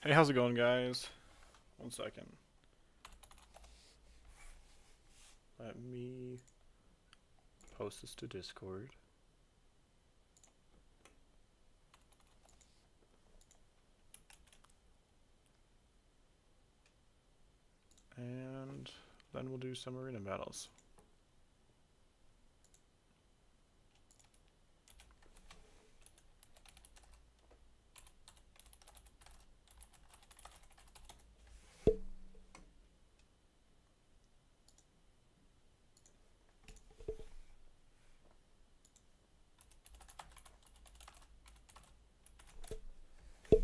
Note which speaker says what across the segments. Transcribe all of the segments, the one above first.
Speaker 1: Hey, how's it going, guys? 1 second. Let me post this to Discord. And then we'll do some arena battles.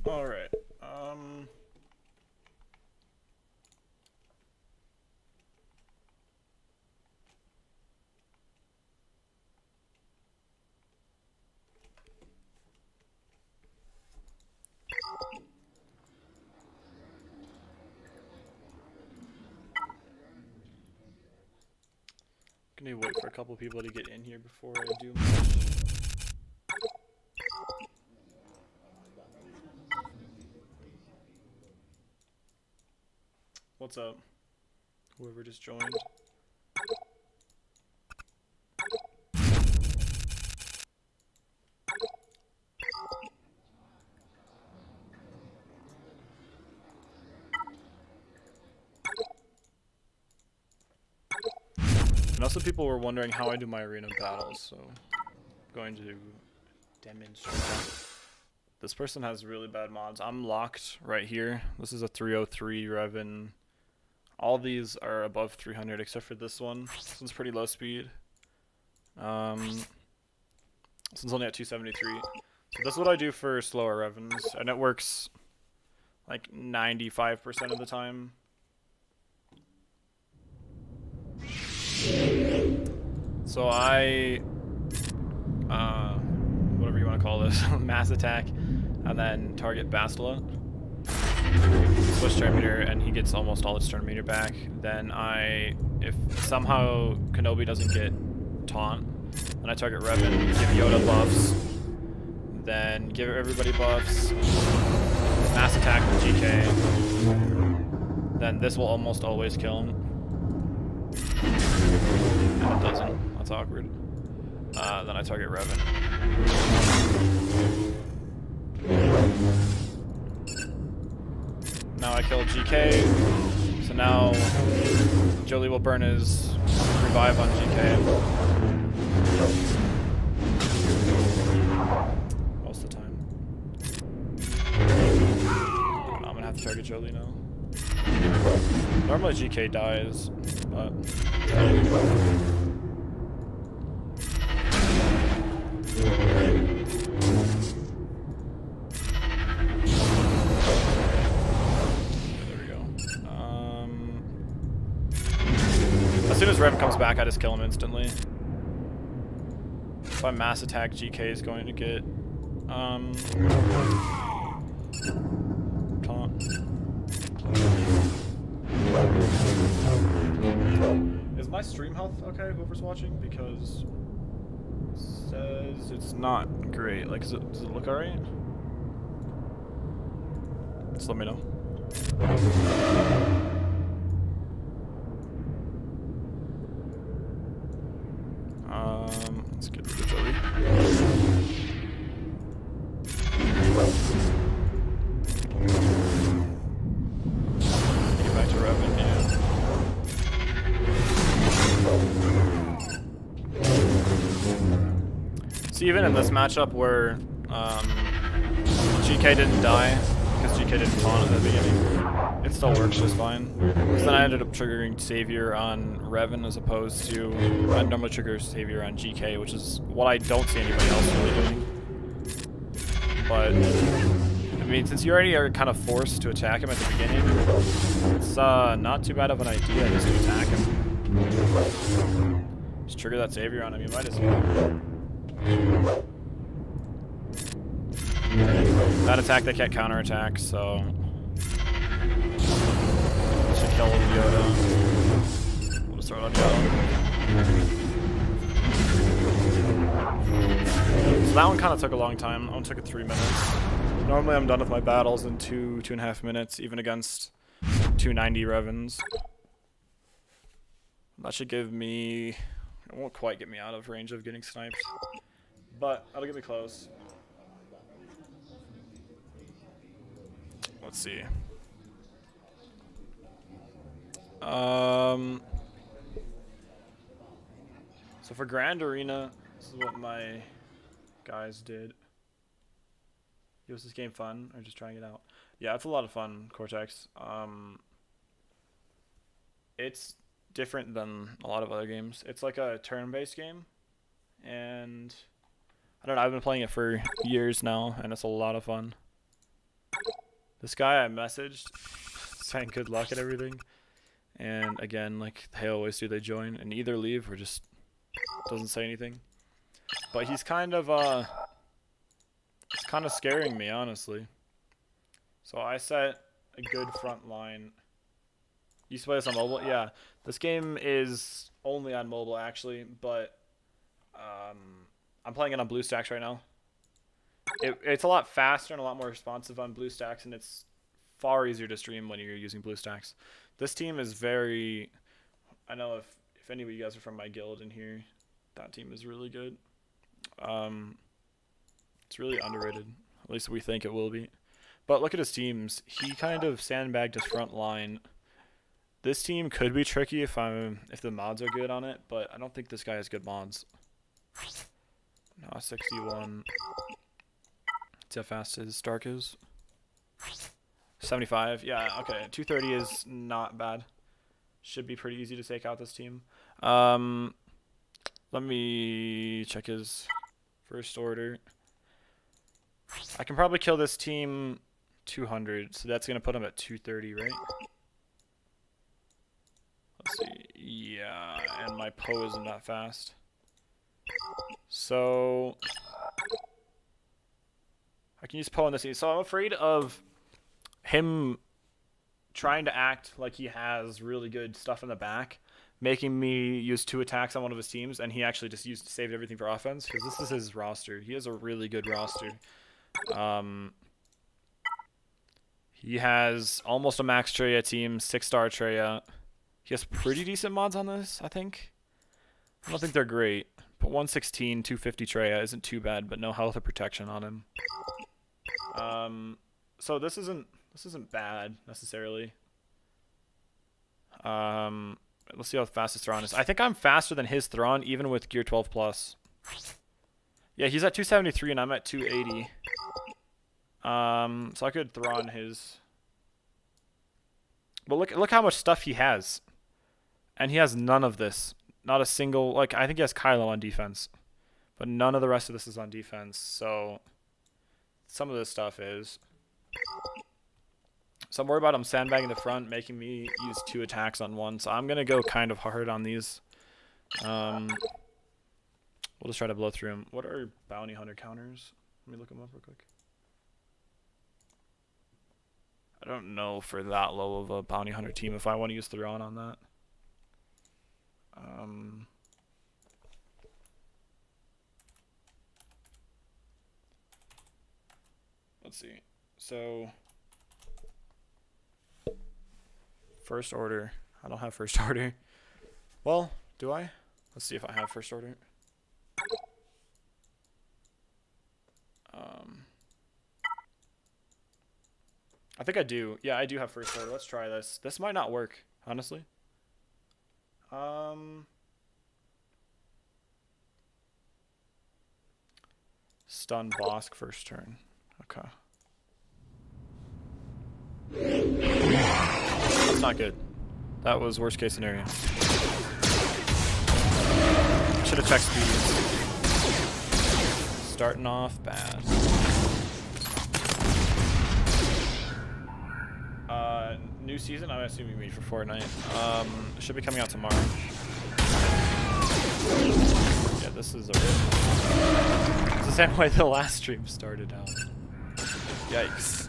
Speaker 1: All right. Gonna wait for a couple people to get in here before I do much. What's up? Whoever just joined. And also people were wondering how I do my arena battles, so I'm going to demonstrate. This person has really bad mods. I'm locked right here. This is a 303 Revan. All these are above 300 except for this one. This one's pretty low speed. This one's only at 273. So this is what I do for slower Revans, and it works like 95% of the time. So I, whatever you want to call this, mass attack, and then target Bastila. Switch turn meter, and he gets almost all its turn meter back. Then if somehow Kenobi doesn't get taunt, then I target Revan, give Yoda buffs, then give everybody buffs, mass attack with GK, then this will almost always kill him. And it doesn't. That's awkward. Then I target Revan. Now I kill GK, so now Jolie will burn his revive on GK. Most of the time. I'm gonna have to target Jolie now. Normally GK dies, but... As soon as Rev comes back, I just kill him instantly. If I mass attack, GK is going to get taunt. Is my stream health okay, whoever's watching? Because it says it's not great. Like, does it look alright? Just let me know. Let's get rid of Jolie. Get back to Revan, yeah. See, even in this matchup where GK didn't die, because GK didn't taunt at the beginning, it still works just fine. Because then I ended up triggering Savior on Revan as opposed to I normally trigger Savior on GK, which is what I don't see anybody else really doing. But I mean, since you already are kind of forced to attack him at the beginning, it's not too bad of an idea just to attack him. Just trigger that Savior on him, you might as well. That attack they can't counterattack, so should kill Yoda. We'll just throw it on Yoda. So that one kind of took a long time. That one took 3 minutes. Normally I'm done with my battles in 2.5 minutes, even against 290 Revens. That should give me... It won't quite get me out of range of getting sniped, but that'll get me close. Let's see. So for Grand Arena, this is what my guys did. Was this game fun, or just trying it out? Yeah, it's a lot of fun, Cortex. It's different than a lot of other games. It's like a turn-based game, and I don't know, I've been playing it for years now, and it's a lot of fun. This guy I messaged saying good luck and everything, and again, like they always do, they join and either leave or just doesn't say anything. But he's kind of it's kind of scaring me, honestly. So I set a good front line. You used to play this on mobile? Yeah. This game is only on mobile, actually, but I'm playing it on BlueStacks right now. It's a lot faster and a lot more responsive on BlueStacks, and it's far easier to stream when you're using BlueStacks. This team is very... I know if any of you guys are from my guild in here, that team is really good. It's really underrated. At least we think it will be. But look at his teams. He kind of sandbagged his front line. This team could be tricky if the mods are good on it, but I don't think this guy has good mods. No, 61. See how fast his Stark is. 75. Yeah, okay. 230 is not bad. Should be pretty easy to take out this team. Let me check his first order. I can probably kill this team 200, so that's going to put him at 230, right? Let's see. Yeah, and my Poe isn't that fast. So I can use Poe on this team. So I'm afraid of him trying to act like he has really good stuff in the back, making me use 2 attacks on one of his teams, and he actually just saved everything for offense, because this is his roster. He has a really good roster. He has almost a max Treya team, 6-star Treya. He has pretty decent mods on this, I think. I don't think they're great, but 116, 250 Treya isn't too bad, but no health or protection on him. So this isn't bad necessarily. Let's see how fast his Thrawn is. I think I'm faster than his Thrawn, even with gear 12 plus. Yeah, he's at 273 and I'm at 280. So I could Thrawn his. But look how much stuff he has, and he has none of this. Not a single. Like, I think he has Kylo on defense, but none of the rest of this is on defense. So some of this stuff is. So I'm worried about him sandbagging the front, making me use 2 attacks on one. So I'm gonna go kind of hard on these. We'll just try to blow through him. What are bounty hunter counters? Let me look them up real quick. I don't know for that low of a bounty hunter team if I want to use Thrawn on that. Let's see. So first order. I don't have first order. Well, do I? Let's see if I have first order. I think I do. Yeah, I do have first order. Let's try this. This might not work, honestly. Stun Bosk first turn. Okay. That's not good. That was worst case scenario. Should have checked speed. Starting off bad. New season? I assume you mean for Fortnite. Should be coming out tomorrow. Yeah, this is a rip. It's the same way the last stream started out. Yikes.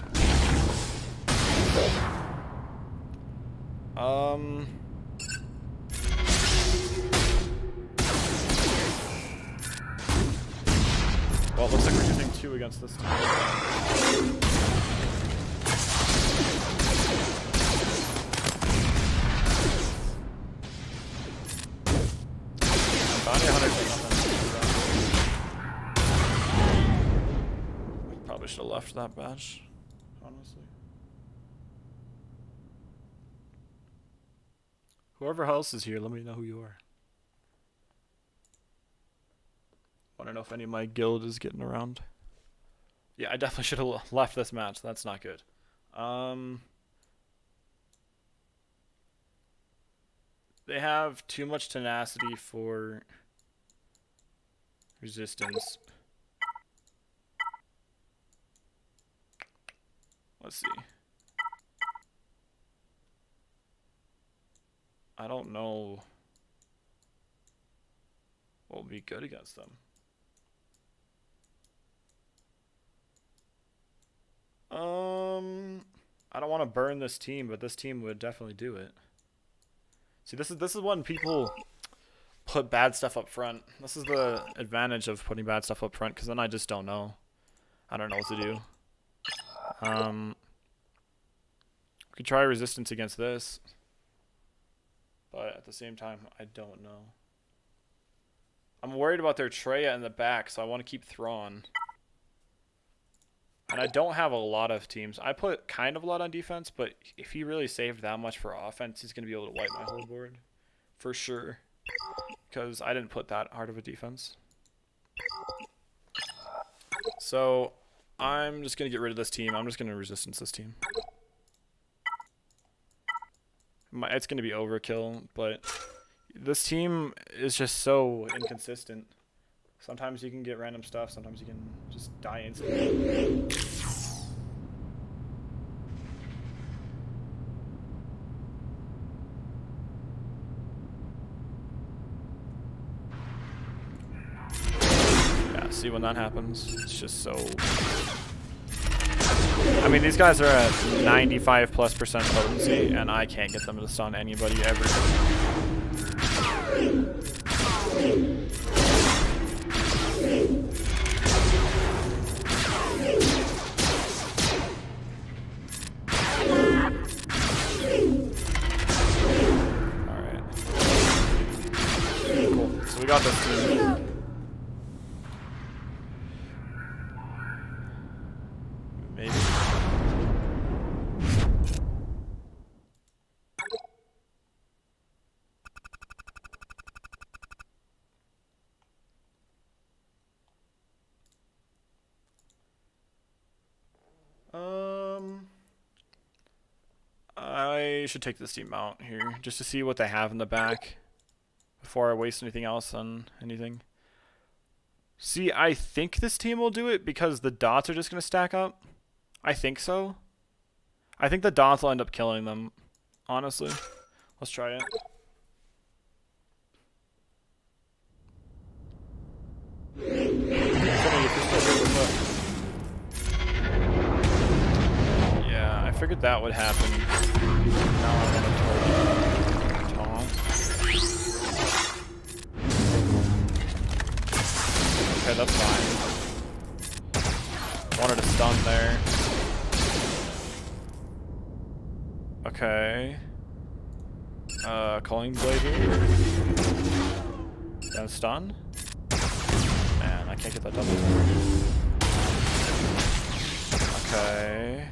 Speaker 1: Well, it looks like we're using 2 against this team. Bounty 100%. Probably should have left that batch, honestly. Whoever else is here, let me know who you are. Want to know if any of my guild is getting around. Yeah, I definitely should have left this match. That's not good. They have too much tenacity for resistance. Let's see. I don't know what would be good against them. I don't want to burn this team, but this team would definitely do it. See, this is when people put bad stuff up front. This is the advantage of putting bad stuff up front, because then I just don't know. I don't know what to do. We could try resistance against this, but at the same time, I don't know. I'm worried about their Treya in the back, so I want to keep Thrawn. And I don't have a lot of teams. I put kind of a lot on defense, but if he really saved that much for offense, he's going to be able to wipe my whole board. For sure. Because I didn't put that hard of a defense. So, I'm just going to get rid of this team. I'm just going to resistance this team. It's going to be overkill, but this team is just so inconsistent. Sometimes you can get random stuff, sometimes you can just die instantly. Yeah, see when that happens? It's just so... I mean, these guys are at 95+% potency, and I can't get them to stun anybody ever. Alright. Cool. So we got this team. Maybe. I should take this team out here just to see what they have in the back before I waste anything else on anything. See, I think this team will do it because the dots are just going to stack up. I think so. I think the dots will end up killing them, honestly. Let's try it. Yeah, I figured that would happen. Now I want to taunt. Okay, that's fine. Wanted to stun there. Okay. Calling blade here. Then stun. Man, I can't get that double. Okay.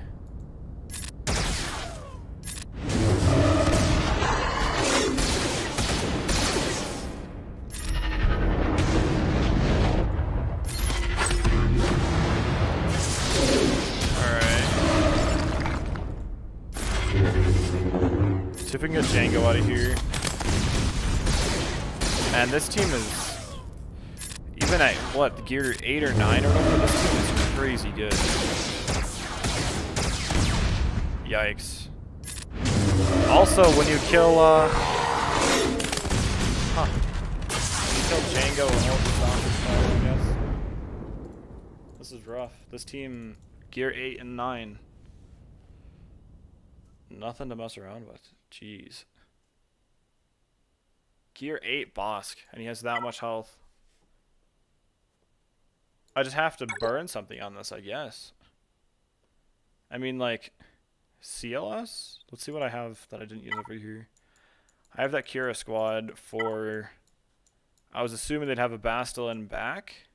Speaker 1: See if we can get Django out of here. And this team is, even at, what, gear 8 or 9 or whatever, this team is crazy good. Yikes. Also, when you kill, when you kill Django and all the zombies, I guess. This is rough. This team, gear 8 and 9. Nothing to mess around with. Jeez. Gear 8 Bosk, and he has that much health. I just have to burn something on this, I guess. I mean, like, CLS? Let's see what I have that I didn't use over here. I have that Kira squad for... I was assuming they'd have a Bastilin back.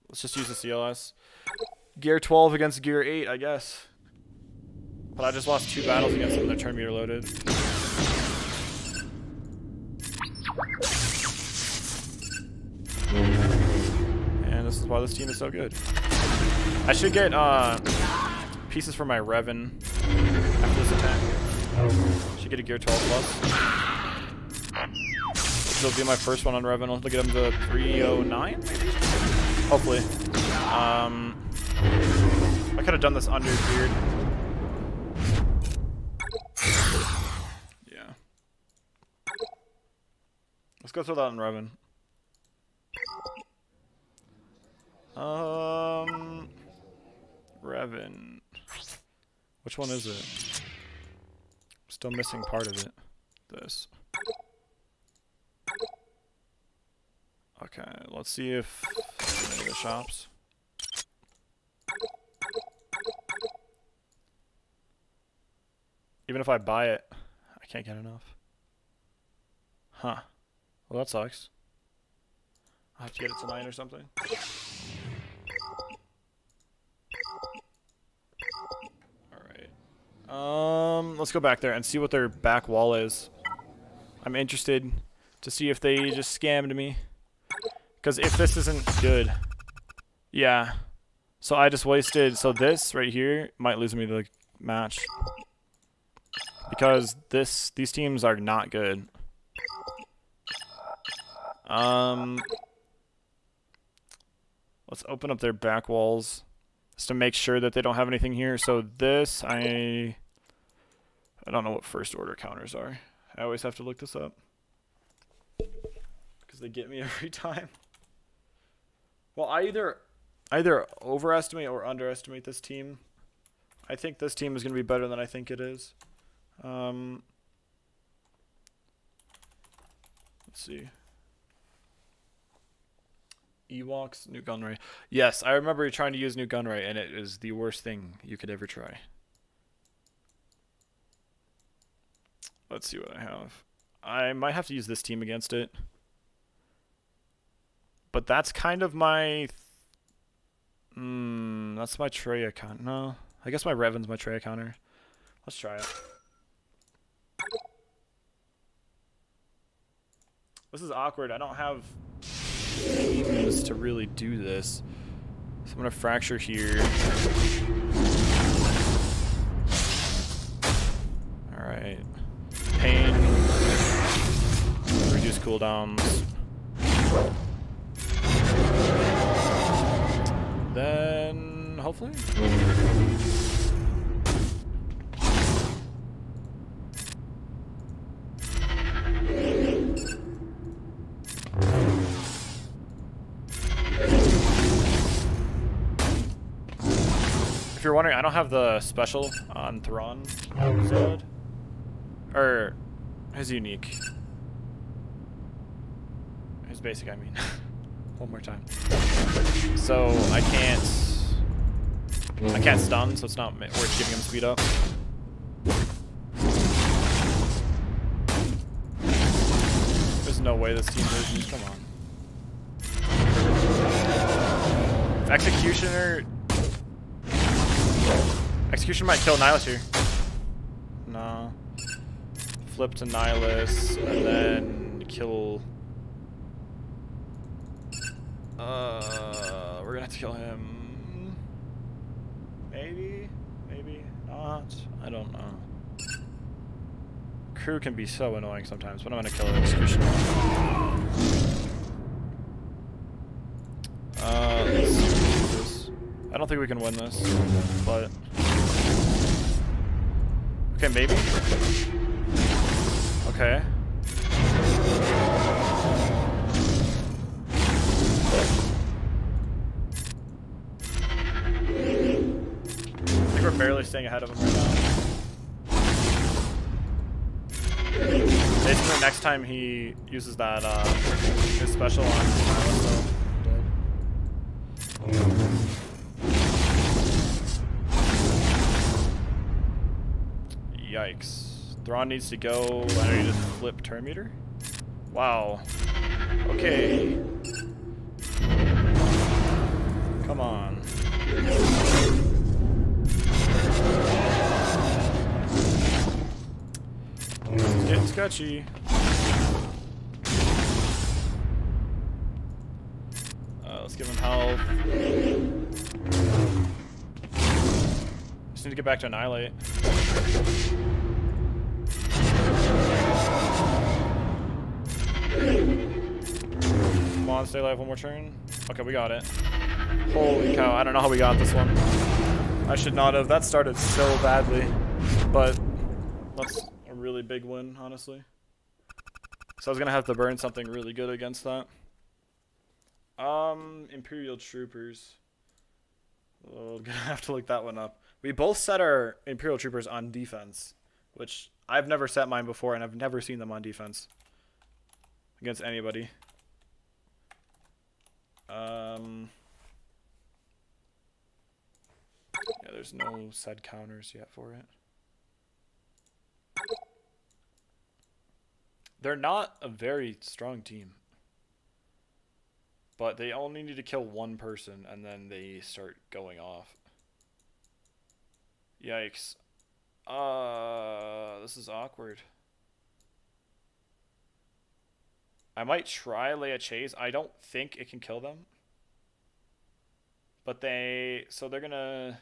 Speaker 1: Let's just use the CLS. Gear 12 against Gear 8, I guess. But I just lost 2 battles against them and their turn meter loaded. And this is why this team is so good. I should get pieces for my Revan after this attack. Should get a Gear 12 plus. This will be my first one on Revan. I'll get him to 309, maybe? Hopefully. I could have done this under Beard. Yeah. Let's go throw that on Revan. Revan. Which one is it? Still missing part of it. This. Okay, let's see if any of the shops. Even if I buy it, I can't get enough. Huh. Well, that sucks. I'll have to get it tonight or something. Alright. Let's go back there and see what their back wall is. I'm interested to see if they just scammed me. Because if this isn't good... Yeah. So I just wasted... So this right here might lose me the match. Because these teams are not good. Let's open up their back walls just to make sure that they don't have anything here. So this, I don't know what first order counters are. I always have to look this up because they get me every time. Well, I either overestimate or underestimate this team. I think this team is going to be better than I think it is. Let's see. Ewoks, new gunray. Yes, I remember trying to use new gunray, and it is the worst thing you could ever try. Let's see what I have. I might have to use this team against it. But that's kind of my... that's my Treya counter. No, I guess my Revan's my Treya counter. Let's try it. This is awkward. I don't have teams to really do this. So I'm going to fracture here. Alright. Pain. Reduce cooldowns. Then, hopefully. If you're wondering, I don't have the special on Thrawn Zod. Or his unique. His basic, I mean. One more time. So I can't stun, so it's not worth giving him speed up. There's no way this team loses me. Come on. Executioner might kill Nihilus here. No. Flip to Nihilus and then kill. We're gonna have to kill him. Maybe not. I don't know. Crew can be so annoying sometimes, but I'm gonna kill an Executioner. Let's see this. I don't think we can win this, but okay, maybe. Okay. I think we're barely staying ahead of him right now. Basically next time he uses that his special on Island, Yikes. Thrawn needs to go. I know you just flip turn meter. Wow. Okay. Come on. It's getting sketchy. Let's give him health. Just need to get back to Annihilate. Come on, stay alive one more turn. Okay, we got it. Holy cow, I don't know how we got this one. I should not have. That started so badly. But that's a really big win, honestly. So I was going to have to burn something really good against that. Imperial Troopers. Oh, gonna have to look that one up. We both set our Imperial Troopers on defense, which I've never set mine before, and I've never seen them on defense against anybody. Yeah, there's no set counters yet for it. They're not a very strong team. But they only need to kill one person, and then they start going off. Yikes. This is awkward. I might try Leia Chase. I don't think it can kill them. But so they're gonna...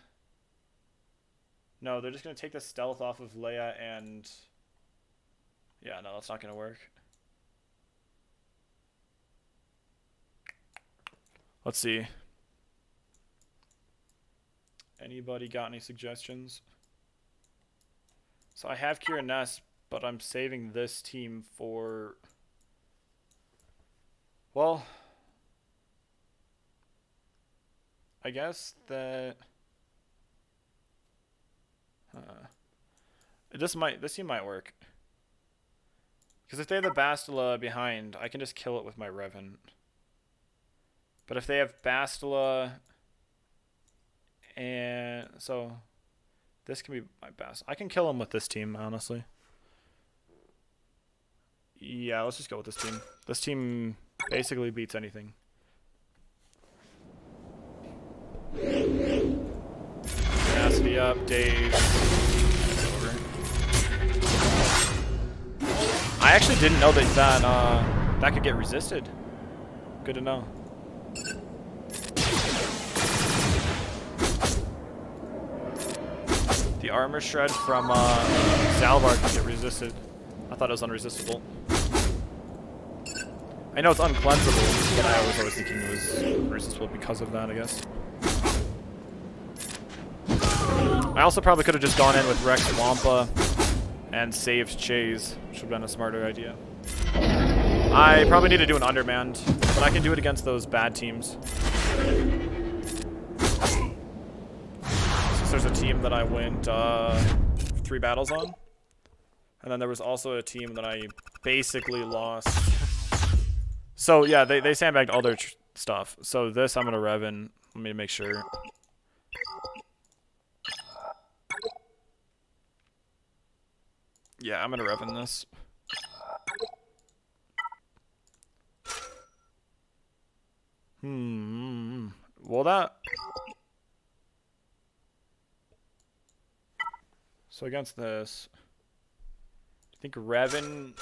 Speaker 1: No, they're just gonna take the stealth off of Leia and... Yeah, no, that's not gonna work. Let's see. Anybody got any suggestions? So I have Kira Ness, but I'm saving this team for... Well, I guess that... This team might work. Because if they have the Bastila behind, I can just kill it with my Revan. But if they have Bastila, and so this can be my best. I can kill them with this team, honestly. Yeah, let's just go with this team. This team basically beats anything. Tenacity up, Dave. It's over. I actually didn't know that could get resisted. Good to know. The armor shred from Salvar can get resisted. I thought it was unresistible. I know it's uncleansable, but I was always thinking it was resistible because of that, I guess. I also probably could have just gone in with Rex Wampa and saved Chase, which would have been a smarter idea. I probably need to do an undermanned, but I can do it against those bad teams. There's a team that I went 3 battles on, and then there was also a team that I basically lost. So yeah, they sandbagged all their stuff. So this I'm gonna Revan. Let me make sure. Yeah, I'm gonna Revan this. Well, that... So against this, do you think Revan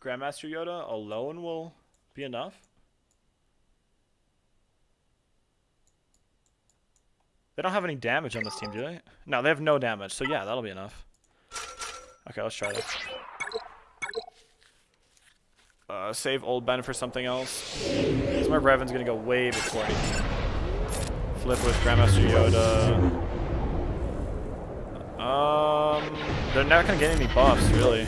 Speaker 1: Grandmaster Yoda alone will be enough? They don't have any damage on this team, do they? No, they have no damage, so yeah, that'll be enough. Okay, let's try this. Save Old Ben for something else. So my Revan's gonna go way before anything. Flip with Grandmaster Yoda. They're not gonna get any buffs, really.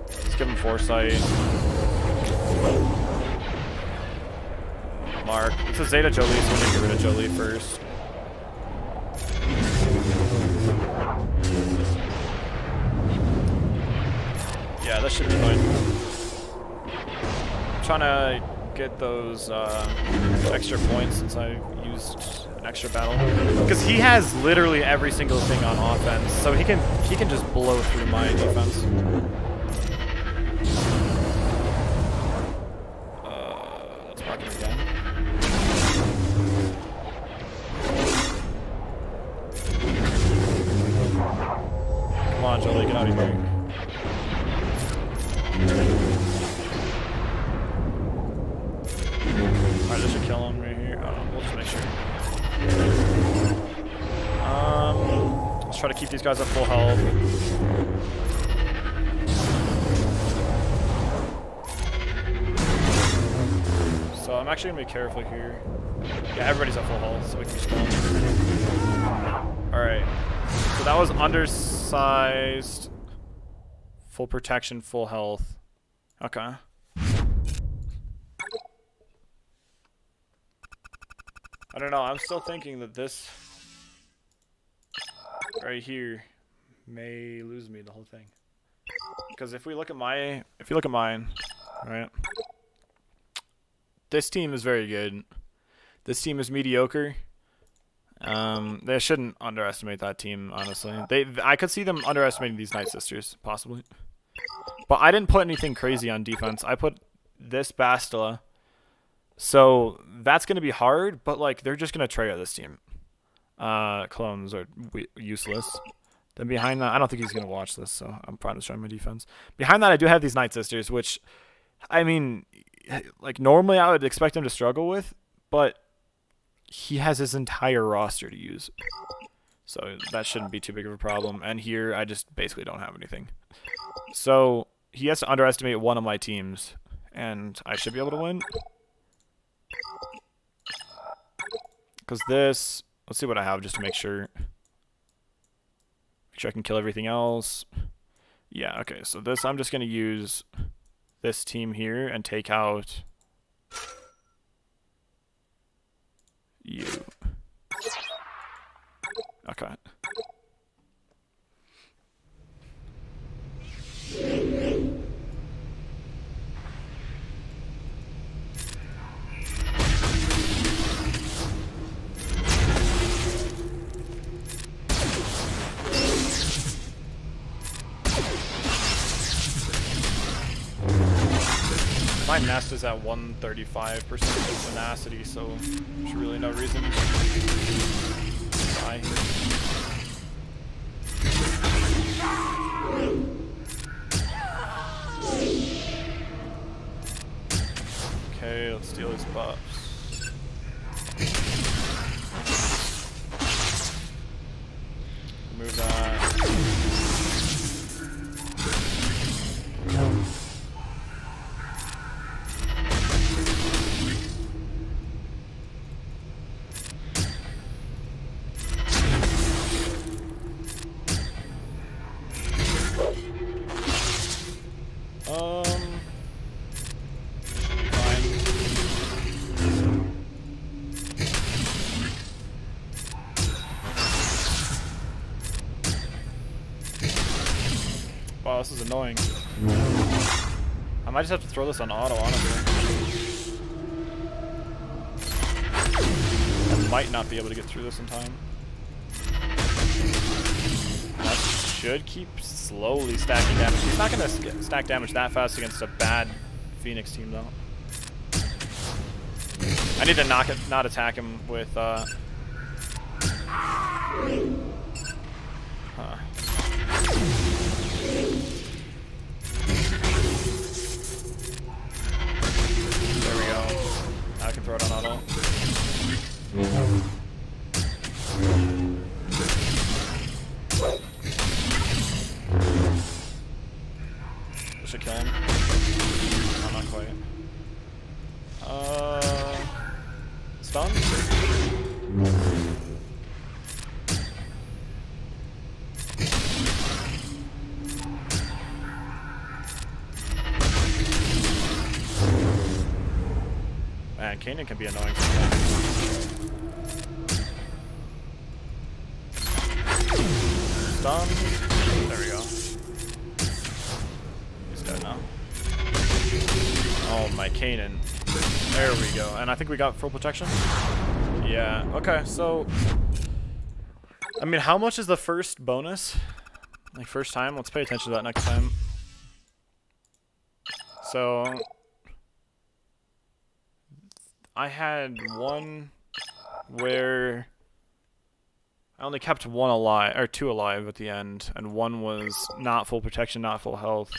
Speaker 1: Let's give them Foresight. Mark. It's a Zeta Jolie, so we're gonna get rid of Jolie first. Yeah, that should be fine. I'm trying to get those extra points since I used an extra battle. Because he has literally every single thing on offense, so he can just blow through my defense. Let's mark him again. Come on, Jolie, get out of here. Alright, this should kill him right here. We'll just make sure. Let's try to keep these guys at full health. So I'm actually gonna be careful here. Yeah, everybody's at full health, so we can just kill him. Alright. So that was undersized. Full protection, full health. Okay. I don't know, I'm still thinking that this right here may lose me the whole thing. Because if we look at mine, right? This team is very good. This team is mediocre. They shouldn't underestimate that team, honestly. I could see them underestimating these Night Sisters, possibly. But I didn't put anything crazy on defense. I put this Bastila. So that's going to be hard, but like they're just going to try out this team. Clones are useless. Then behind that, I don't think he's going to watch this, so I'm probably just trying my defense. Behind that, I do have these Night Sisters, which, I mean, like normally I would expect him to struggle with, but he has his entire roster to use. So that shouldn't be too big of a problem. And here, I just basically don't have anything. So he has to underestimate one of my teams, and I should be able to win. Because this, let's see what I have just to make sure. Make sure I can kill everything else. Yeah, okay, so this, I'm just going to use this team here and take out you. Okay. My nest is at 135% tenacity, so there's really no reason to die here. Okay, let's steal his buffs. Remove that. Wow, this is annoying. I might just have to throw this on auto, honestly. I might not be able to get through this in time. That should keep slowly stacking damage. He's not going to stack damage that fast against a bad Phoenix team, though. I need to not attack him with... Huh. There we go. I can throw it on auto. This should kill him. Oh, not quite. Stun? Man, Kanan can be annoying sometimes. Stun. There we go. He's Oh my Kanan. There we go. And I think we got full protection. Yeah. Okay. So, I mean, how much is the first bonus? Like first time? Let's pay attention to that next time. So, I had one where I only kept one alive, or 2 alive at the end, and one was not full protection, not full health.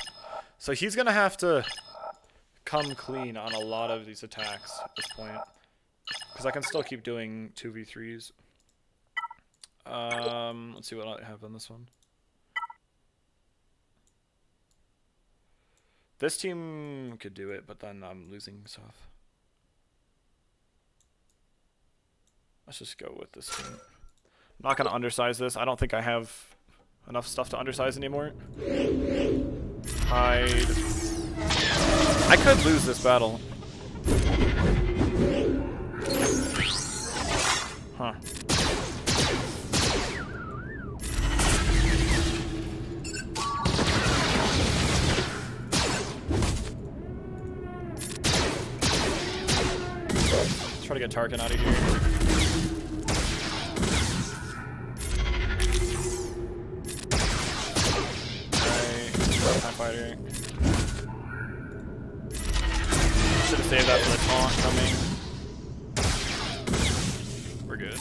Speaker 1: So he's gonna have to come clean on a lot of these attacks at this point, because I can still keep doing 2v3s. Let's see what I have on this one. This team could do it, but then I'm losing stuff. Let's just go with this team. I'm not going to undersize this. I don't think I have enough stuff to undersize anymore. Hide. I could lose this battle. Huh. Let's try to get Tarkin out of here. Fighter. Should have saved that for the taunt coming. We're good.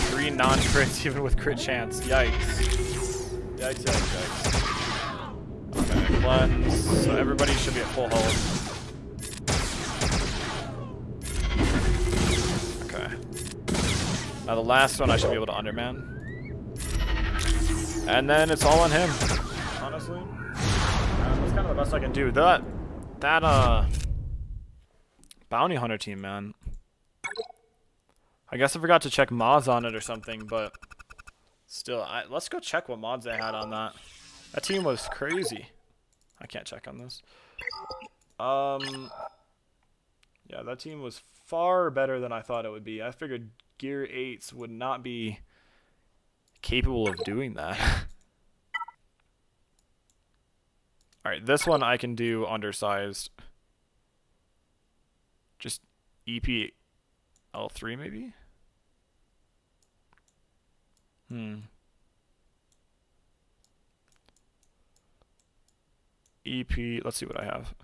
Speaker 1: 3 non-crits even with crit chance. Yikes. Yikes, yikes, yikes. Okay, cleanse. So everybody should be at full health. Okay. Now the last one I should be able to underman. And then it's all on him, honestly. That's kind of the best I can do. That bounty hunter team, man. I guess I forgot to check mods on it or something, but still, let's go check what mods they had on that. That team was crazy. I can't check on this. Yeah, that team was far better than I thought it would be. I figured Gear 8s would not be capable of doing that. Alright, this one I can do undersized. Just EP L3 maybe? EP, let's see what I have.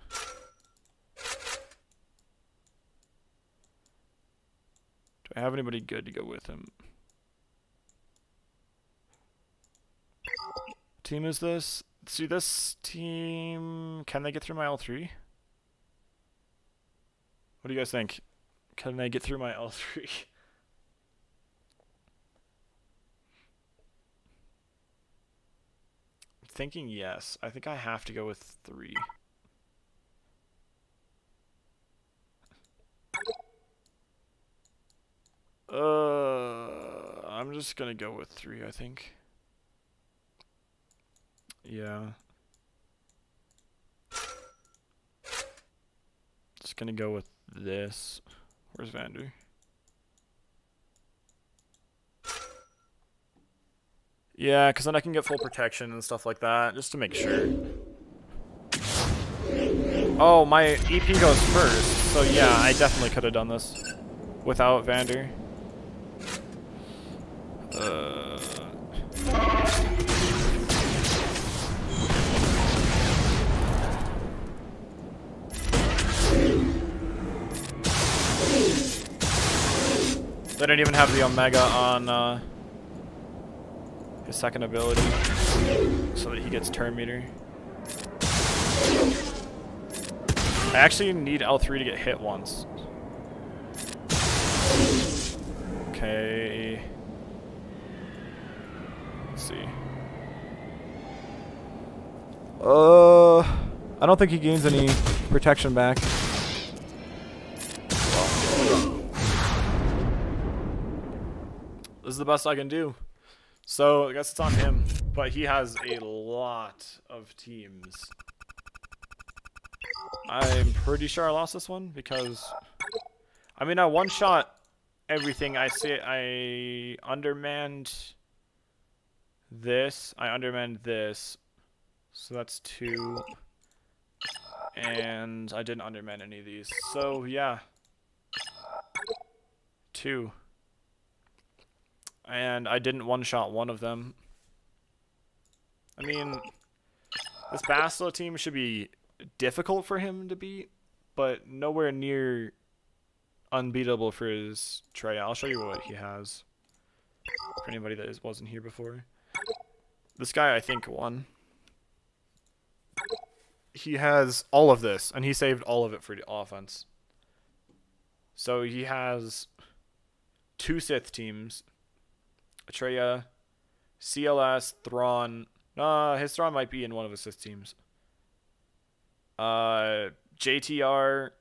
Speaker 1: Do I have anybody good to go with him? Team is this? See, this team, can they get through my L3? What do you guys think? Can they get through my L3? I'm thinking yes. I think I have to go with 3. I'm just gonna go with 3, I think. Yeah. Just gonna go with this. Where's Vander? Yeah, because then I can get full protection and stuff like that, just to make sure. Oh, my EP goes first, so yeah, I definitely could have done this without Vander. They didn't even have the Omega on his second ability, so that he gets turn meter. I actually need L3 to get hit once. Okay. Let's see. I don't think he gains any protection back. This is the best I can do. So I guess it's on him, but he has a lot of teams. I'm pretty sure I lost this one because, I mean, I one-shot everything. I undermanned this. I undermanned this. So that's 2. And I didn't underman any of these. So yeah. 2. And I didn't one-shot one of them. I mean, this Basila team should be difficult for him to beat, but nowhere near unbeatable for his Trey. I'll show you what he has for anybody that wasn't here before. This guy, I think, won. He has all of this, and he saved all of it for the offense. So he has 2 Sith teams. Atreya, CLS, Thrawn. His Thrawn might be in one of his Sith teams. JTR,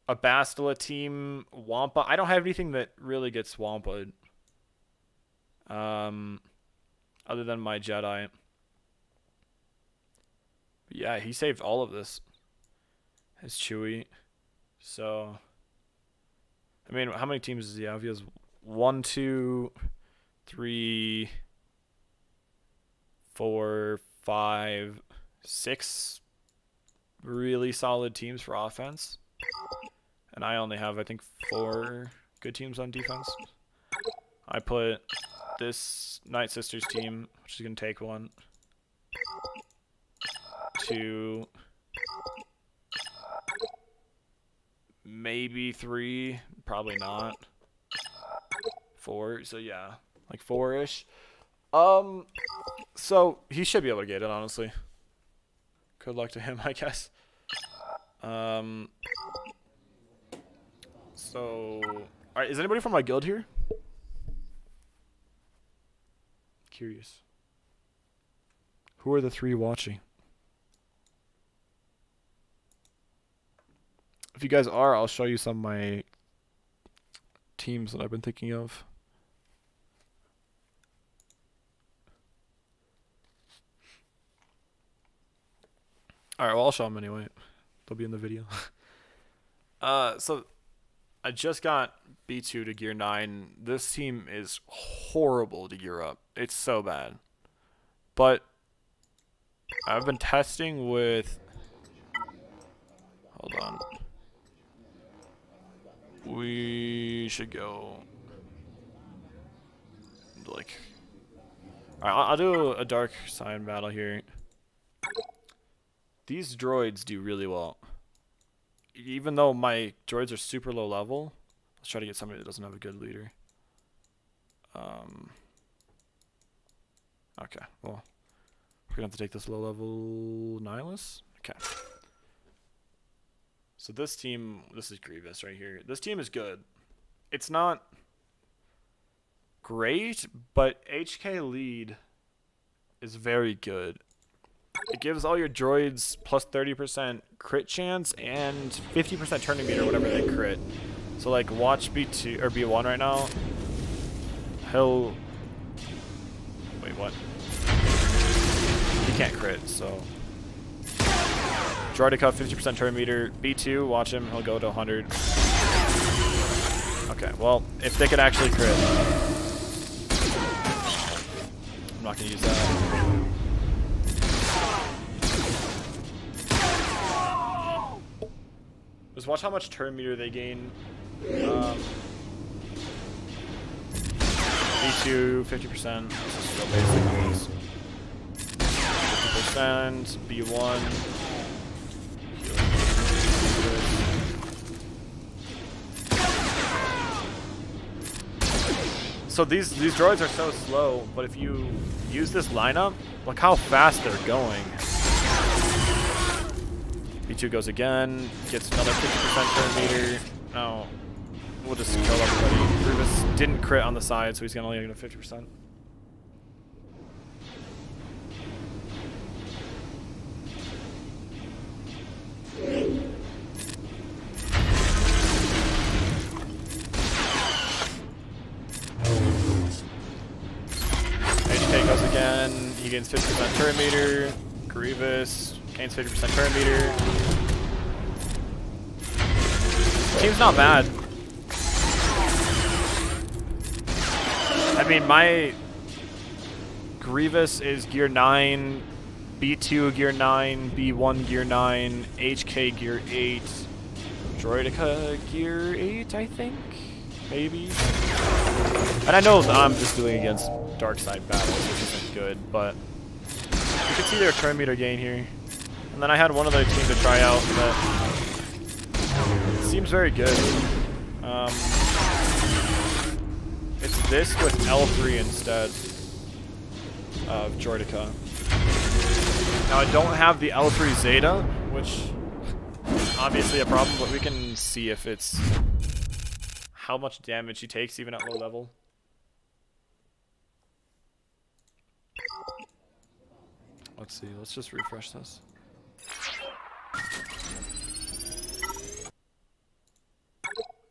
Speaker 1: a Bastila team, Wampa. I don't have anything that really gets Wampa'd. Other than my Jedi. But yeah, he saved all of this. His Chewie. So, I mean, how many teams does he have? He has 1, 2, 3, 4, 5, 6 really solid teams for offense. And I only have, I think, 4 good teams on defense. I put this Night Sisters team, which is going to take 1, 2, maybe 3, probably not. 4, so yeah, like 4-ish. So he should be able to get it, honestly. Good luck to him, I guess. So, alright, is anybody from my guild here? Curious. Who are the 3 watching? If you guys are, I'll show you some of my teams that I've been thinking of. Alright, well, I'll show them anyway. They'll be in the video. So, I just got B2 to gear 9. This team is horrible to gear up. It's so bad. But, I've been testing with... Hold on. We should go... Like... Alright, I'll do a dark sign battle here. These droids do really well. Even though my droids are super low level, let's try to get somebody that doesn't have a good leader. Okay, well, we're gonna have to take this low level Nihilus. Okay. So this team, this is Grievous right here. This team is good. It's not great, but HK lead is very good. It gives all your droids plus 30% crit chance and 50% turning meter whenever they crit. So like watch B2 or B1 right now. He'll wait, what? He can't crit, so droid to cut 50% turn meter. B2, watch him, he'll go to 100. Okay, well, if they could actually crit. I'm not gonna use that. Just watch how much turn meter they gain. B2, 50%. This is real basic on this. 50%, B1. So these droids are so slow, but if you use this lineup, look how fast they're going. B2 goes again, gets another 50% turn meter. No, we'll just kill everybody. Grievous didn't crit on the side, so he's gonna only get a 50%. HK goes again, he gains 50% turn meter. Grievous gains 50% turn meter. Team's not bad. I mean, my Grievous is gear 9, B2 gear 9, B1 gear 9, HK gear 8, Droidica gear 8, I think? Maybe? And I know I'm just doing against dark side battles, which isn't good, but you can see their turn meter gain here. And then I had one other team to try out that seems very good. It's this with L3 instead of Droidica. Now I don't have the L3 Zeta, which is obviously a problem, but we can see if it's how much damage he takes even at low level. Let's see, let's just refresh this.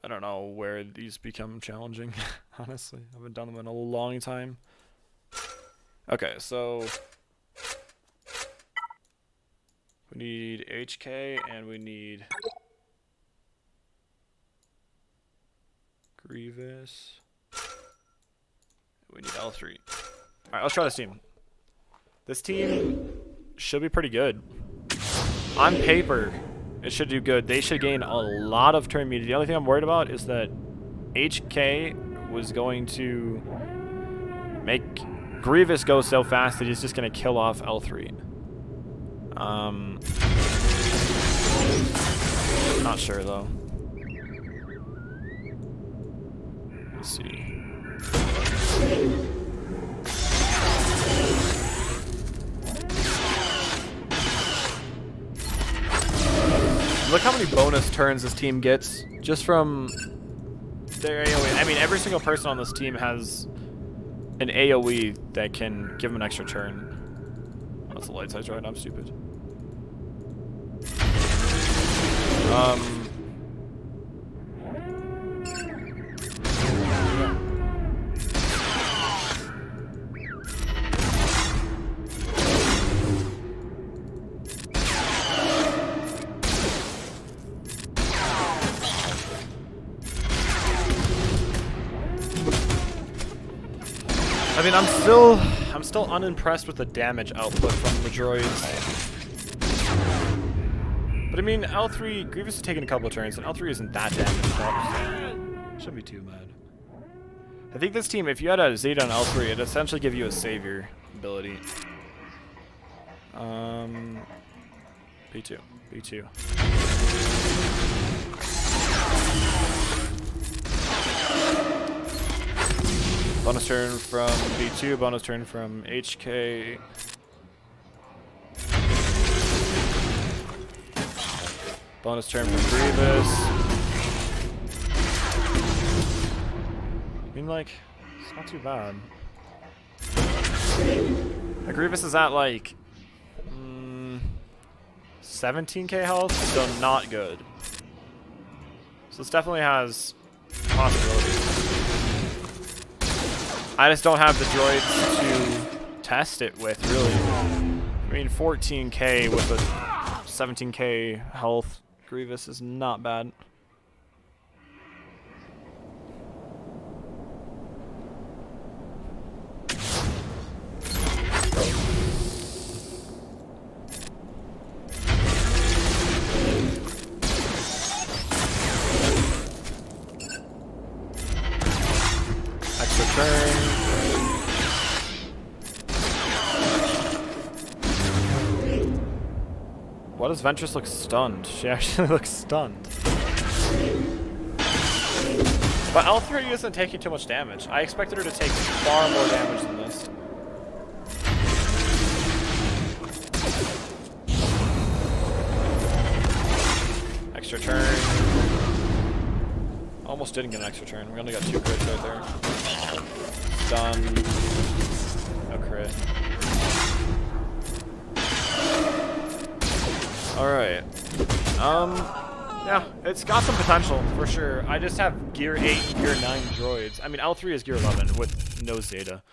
Speaker 1: I don't know where these become challenging, honestly. I haven't done them in a long time. Okay, so we need HK and we need Grievous. We need L3. Alright, let's try this team. This team should be pretty good. On paper, it should do good. They should gain a lot of turn meter. The only thing I'm worried about is that HK was going to make Grievous go so fast that he's just going to kill off L3. Not sure though. Let's see. Look how many bonus turns this team gets just from their AoE. I mean, every single person on this team has an AoE that can give them an extra turn. That's a light size droid. I'm stupid. I mean, I'm still unimpressed with the damage output from the droids. But I mean, L3, Grievous has taken a couple of turns, and L3 isn't that damaged up. Shouldn't be too bad. I think this team, if you had a Zeta on L3, it'd essentially give you a savior ability. B2. B2. Bonus turn from B2, bonus turn from HK. Bonus turn from Grievous. I mean, like, it's not too bad. Grievous is at, like, 17k health, so not good. So this definitely has possibilities. I just don't have the droids to test it with, really. I mean, 14k with a 17k health Grievous is not bad. Extra turn. Why does Ventress look stunned? She actually looks stunned. But L3 isn't taking too much damage. I expected her to take far more damage than this. Extra turn. Almost didn't get an extra turn. We only got 2 crits right there. Stun. No crit. Alright. Yeah, it's got some potential, for sure. I just have Gear 8 and Gear 9 droids. I mean, L3 is Gear 11 with no Zeta.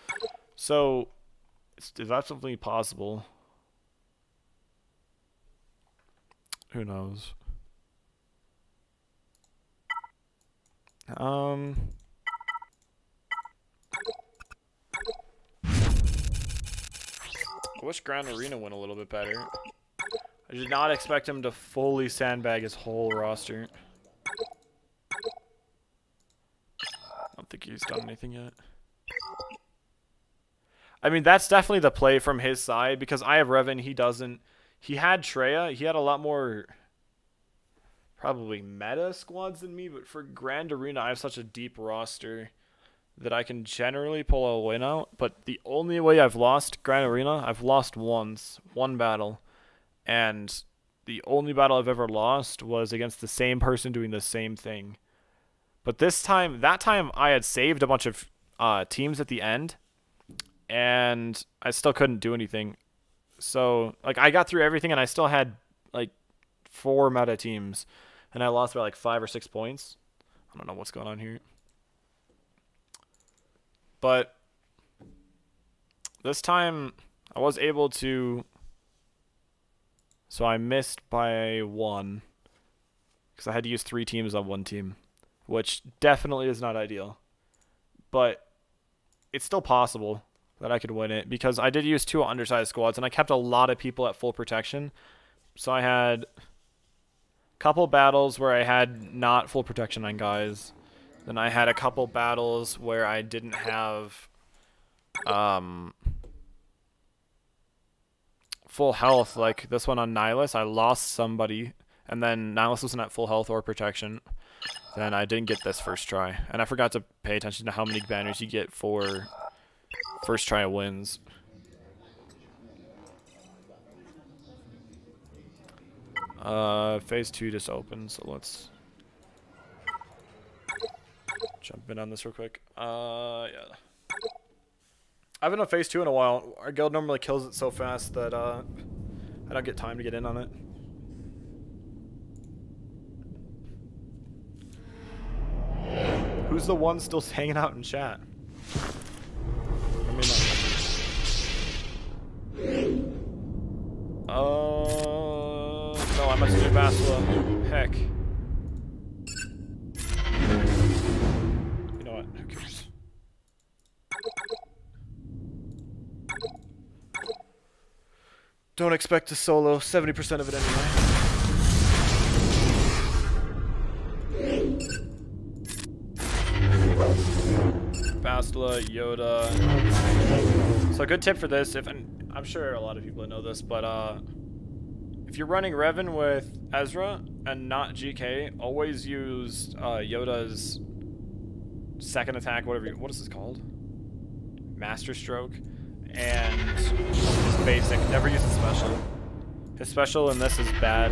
Speaker 1: So, is that something possible? Who knows? I wish Grand Arena went a little bit better. I did not expect him to fully sandbag his whole roster. I don't think he's done anything yet. I mean, that's definitely the play from his side, because I have Revan, he doesn't. He had Treya, he had a lot more probably meta squads than me, but for Grand Arena, I have such a deep roster that I can generally pull a win out. But the only way I've lost Grand Arena, I've lost once, one battle. And the only battle I've ever lost was against the same person doing the same thing. But this time, that time I had saved a bunch of teams at the end, and I still couldn't do anything. So, like, I got through everything, and I still had, like, 4 meta teams, and I lost by, like, 5 or 6 points. I don't know what's going on here. But this time, I was able to... So I missed by 1, because I had to use 3 teams on 1 team, which definitely is not ideal. But it's still possible that I could win it, because I did use 2 undersized squads, and I kept a lot of people at full protection. So I had a couple battles where I had not full protection on guys. Then I had a couple battles where I didn't have full health, like this one on Nihilus. I lost somebody, and then Nihilus wasn't at full health or protection. Then I didn't get this first try, and I forgot to pay attention to how many banners you get for first try wins. Phase 2 just opened, so let's jump in on this real quick. Yeah. I haven't done Phase 2 in a while. Our guild normally kills it so fast that I don't get time to get in on it. Who's the one still hanging out in chat? No, I must do Basila. Heck. You know what? Who cares? Don't expect to solo 70% of it anyway. Basila, Yoda. So a good tip for this, and I'm sure a lot of people know this, but if you're running Revan with Ezra and not GK, always use Yoda's second attack, what is this called? Master Stroke. And his basic. Never use his special. His special in this is bad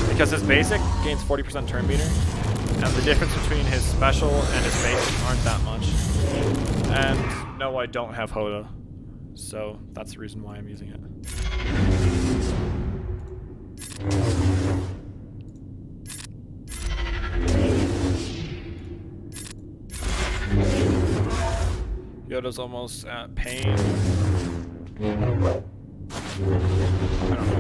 Speaker 1: because his basic gains 40% turn meter, and the difference between his special and his basic aren't that much. And no, I don't have Hoda, so that's the reason why I'm using it. Yoda's almost at pain. I don't know what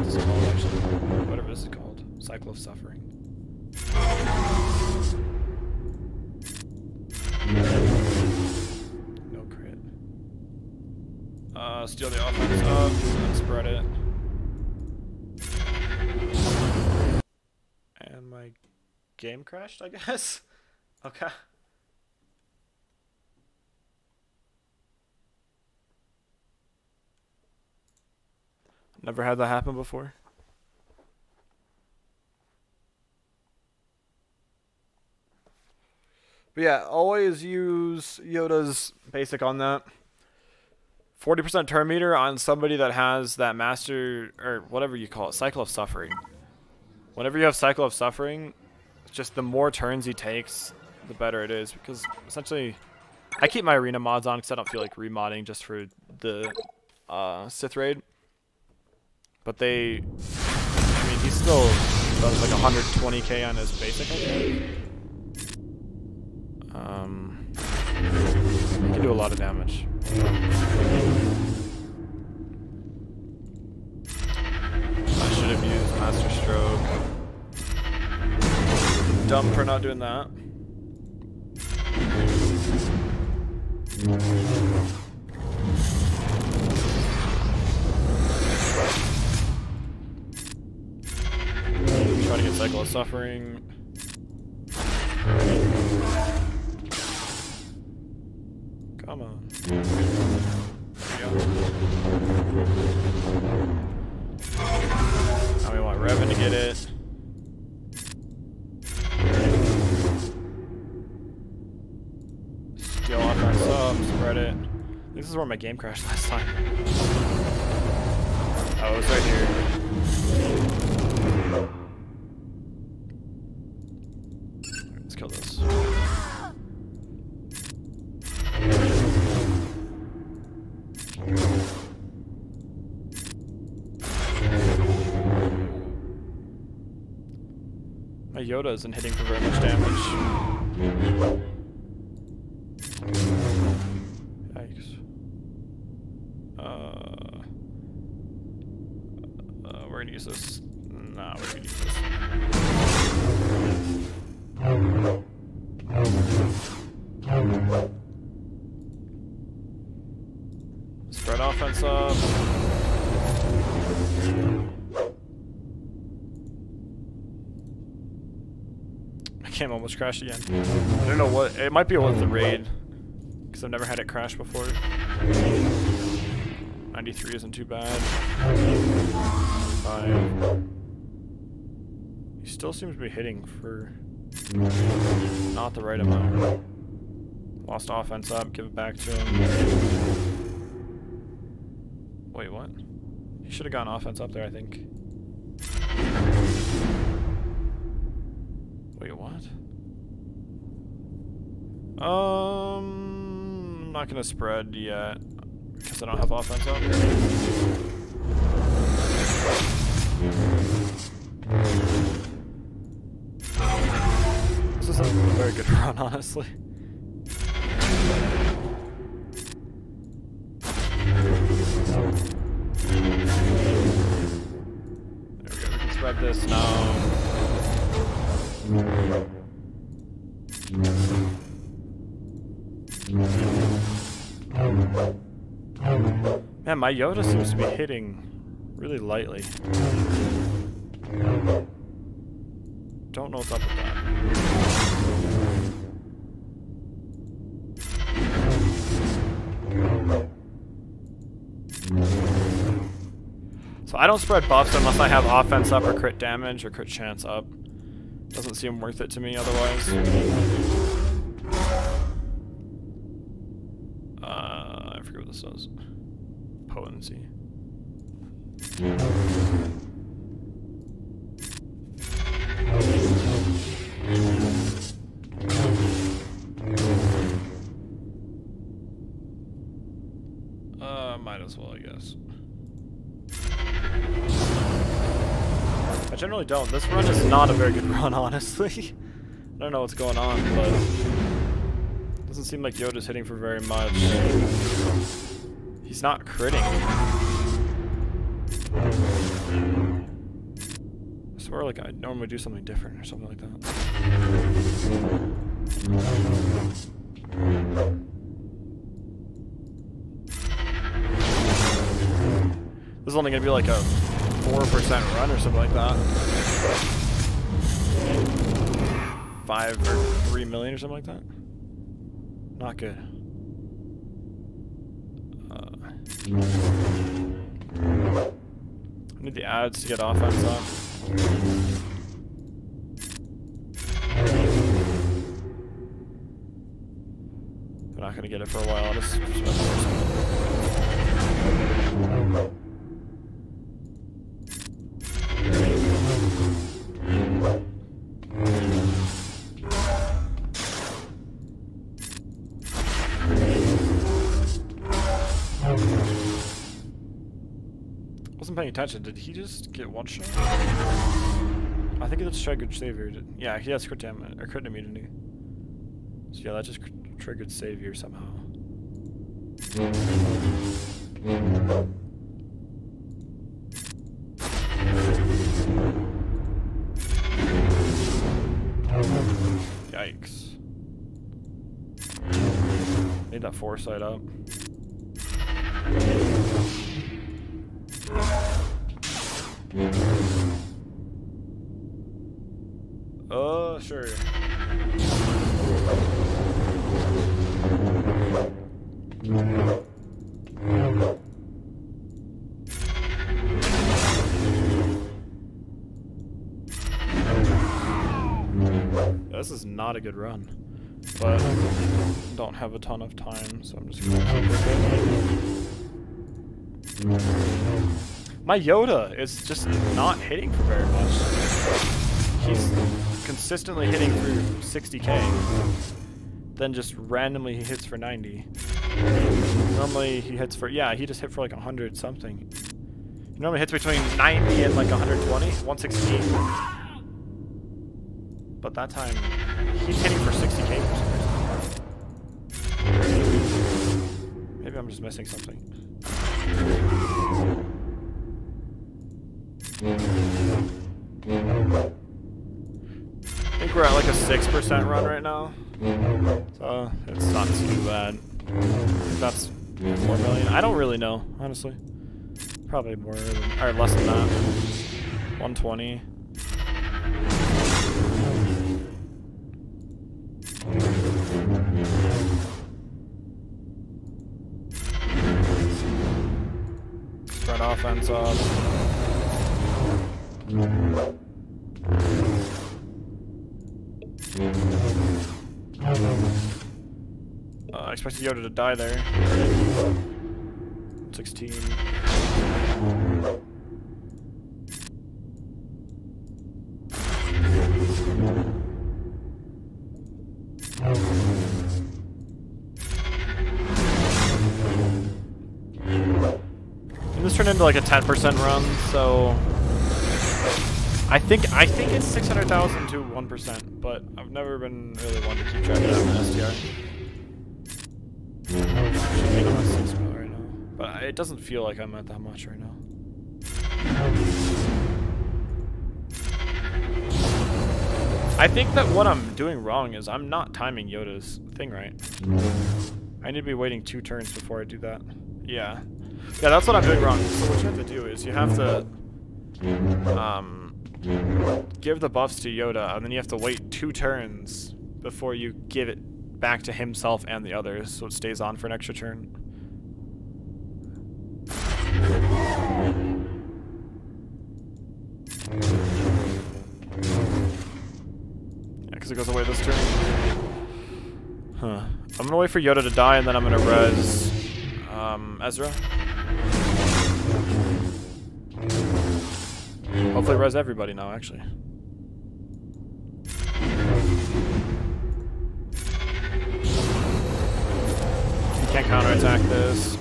Speaker 1: this is called, actually. Whatever this is called. Cycle of Suffering. No crit. Steal the offense up and spread it. And my game crashed, I guess? Okay. Never had that happen before. But yeah, always use Yoda's basic on that. 40% turn meter on somebody that has that master, or whatever you call it, Cycle of Suffering. Whenever you have Cycle of Suffering, just the more turns he takes, the better it is. Because essentially, I keep my arena mods on because I don't feel like remodding just for the Sith raid. But they, I mean, he still does like 120k on his basic, I think. He can do a lot of damage. I should have used Master Stroke. Dumb for not doing that. Cycle of Suffering. Come on. There we go. Now we want Revan to get it. Steal off our sub, spread it. This is where my game crashed last time. Oh, it was right here. Let's kill this. My Yoda isn't hitting for very much damage. Yikes. We're gonna use this. Nah, we're gonna use this. Spread offense up. My game almost crashed again. I don't know what. It might be with the raid, because I've never had it crash before. 93 isn't too bad. 5. He still seems to be hitting for not the right amount. Lost offense up, give it back to him. Wait, what? He should have gone offense up there, I think. Wait, what? I'm not gonna spread yet because I don't have offense up. This isn't a very good run, honestly. There we go, we can spread this now. Man, my Yoda seems to be hitting really lightly. Don't know what's up with that. So I don't spread buffs unless I have offense up or crit damage or crit chance up. Doesn't seem worth it to me otherwise. I forget what this does. Potency. Might as well, I guess. I generally don't. This run is not a very good run, honestly. I don't know what's going on, but it doesn't seem like Yoda's hitting for very much. He's not critting. I swear, like, I normally do something different or something like that. This is only gonna be like a 4% run or something like that. 5 or 3 million or something like that. Not good. I need the ads to get offense up. We're not gonna get it for a while. I'll just wasn't paying attention. Did he just get one shot? I think it's triggered Savior. Yeah, he has crit damage or crit immunity. So yeah, that just triggered Savior somehow. Yikes. Need that foresight up. Sure. This is not a good run, but don't have a ton of time, so I'm just gonna keep with it. My Yoda is just not hitting for very much. He's consistently hitting for 60k, then just randomly he hits for 90. Normally he hits for, yeah, he just hit for like 100 something. He normally hits between 90 and like 120, 116. But that time, he's hitting for 60k for some reason. Maybe I'm just missing something. I think we're at like a 6% run right now. So, it's not too bad. That's 4 million. I don't really know, honestly. Probably more, or less than that. 120. Spread offense up. I expected Yoda to die there. 16. And this turned into like a 10% run, so I think it's 600,000 to 1%, but I've never been really one to keep track of that in STR. I think I'm at 6 mil right now, but it doesn't feel like I'm at that much right now. I think that what I'm doing wrong is I'm not timing Yoda's thing right. I need to be waiting 2 turns before I do that. Yeah. Yeah, that's what I'm doing wrong. So what you have to do is you have to give the buffs to Yoda, and then you have to wait 2 turns before you give it back to himself and the others, so it stays on for an extra turn. Yeah, because it goes away this turn. Huh. I'm gonna wait for Yoda to die, and then I'm gonna res Ezra. Hopefully res everybody now, actually. You can't counterattack this.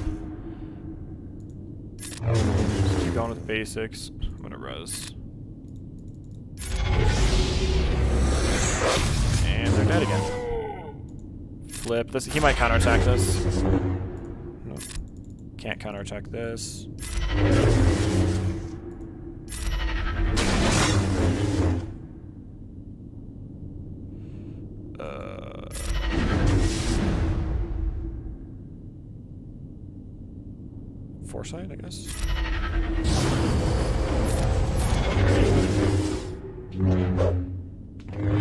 Speaker 1: Just keep going with basics. I'm gonna res. And they're dead again. Flip this. He might counterattack this. Nope. Can't counterattack this. Foresight, I guess.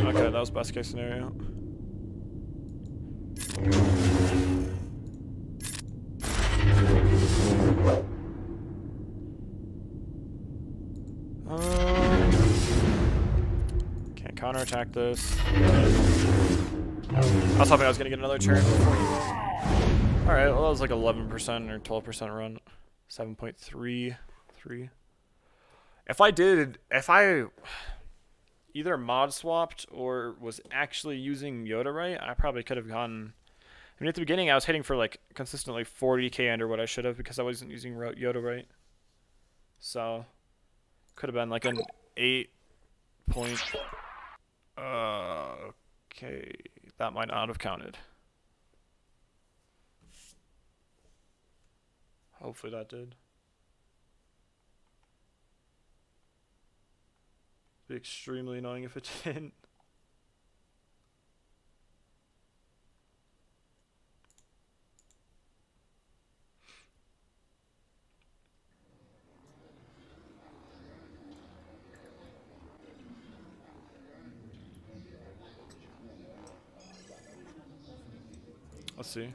Speaker 1: Okay, that was best case scenario. Can't counterattack this. I was hoping I was gonna get another turn before you. Alright, well that was like 11% or 12% run. 7.33. If I either mod swapped or was actually using Yoda right, I probably could have gone. I mean, at the beginning, I was hitting for like consistently 40k under what I should have because I wasn't using Yoda right. So, could have been like an 8 point. Okay, that might not have counted. Hopefully that did. It'd be extremely annoying if it didn't. Let's see.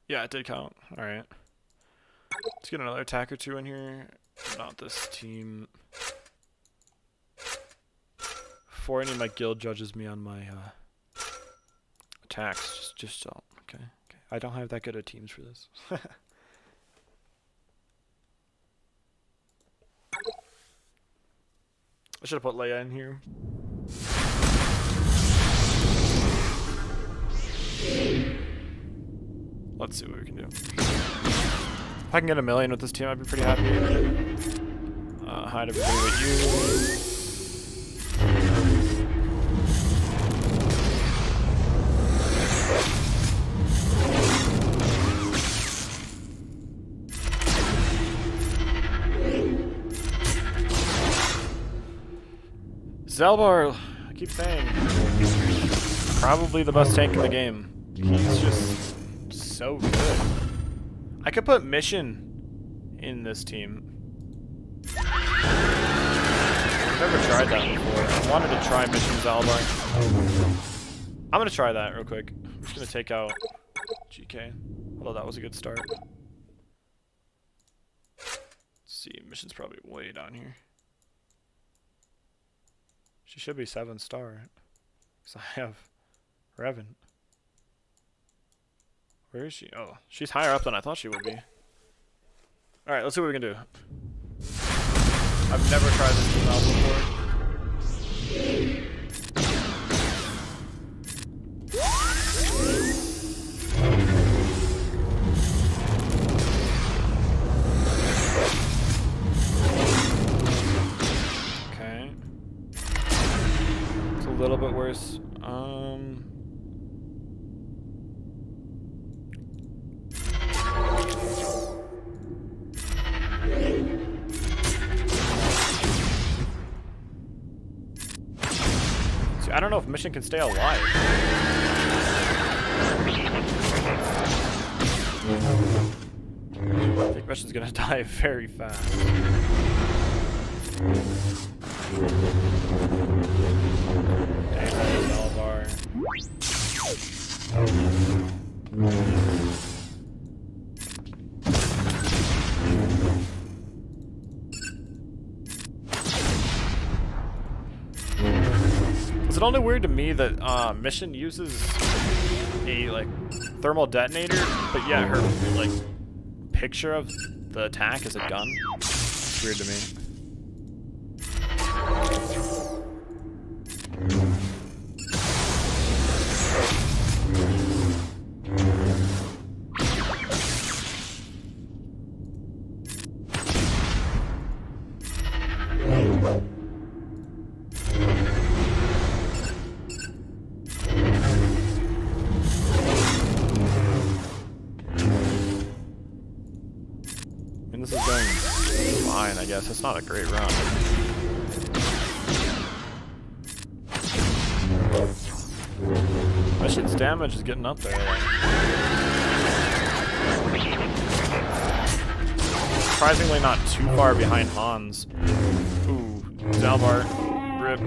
Speaker 1: Yeah, it did count. Alright. Let's get another attack or two in here. Not this team. Before any of my guild judges me on my attacks, just don't. Okay. I don't have that good of teams for this. I should have put Leia in here. Let's see what we can do. If I can get 1 million with this team, I'd be pretty happy. Hide everybody but you. Zalbar, I keep saying, probably the best tank in the game. He's just so good. I could put Mission in this team. I've never tried that before. I wanted to try Mission Zalbar. I'm gonna try that real quick. I'm just gonna take out GK. Although that was a good start. Let's see, Mission's probably way down here. She should be 7-star. Because I have Revan. Where is she? Oh, she's higher up than I thought she would be. Alright, let's see what we can do. I've never tried this team out before. Okay. It's a little bit worse. I don't know if Mission can stay alive. I think Mission's gonna die very fast. Dang, Zalbar. Is it only weird to me that Mission uses a like thermal detonator, but yeah, her like picture of the attack is a gun? It's weird to me. This is going fine, I guess. It's not a great run. Mission's damage is getting up there. Surprisingly not too far behind Hans. Ooh, Zalbar, rip.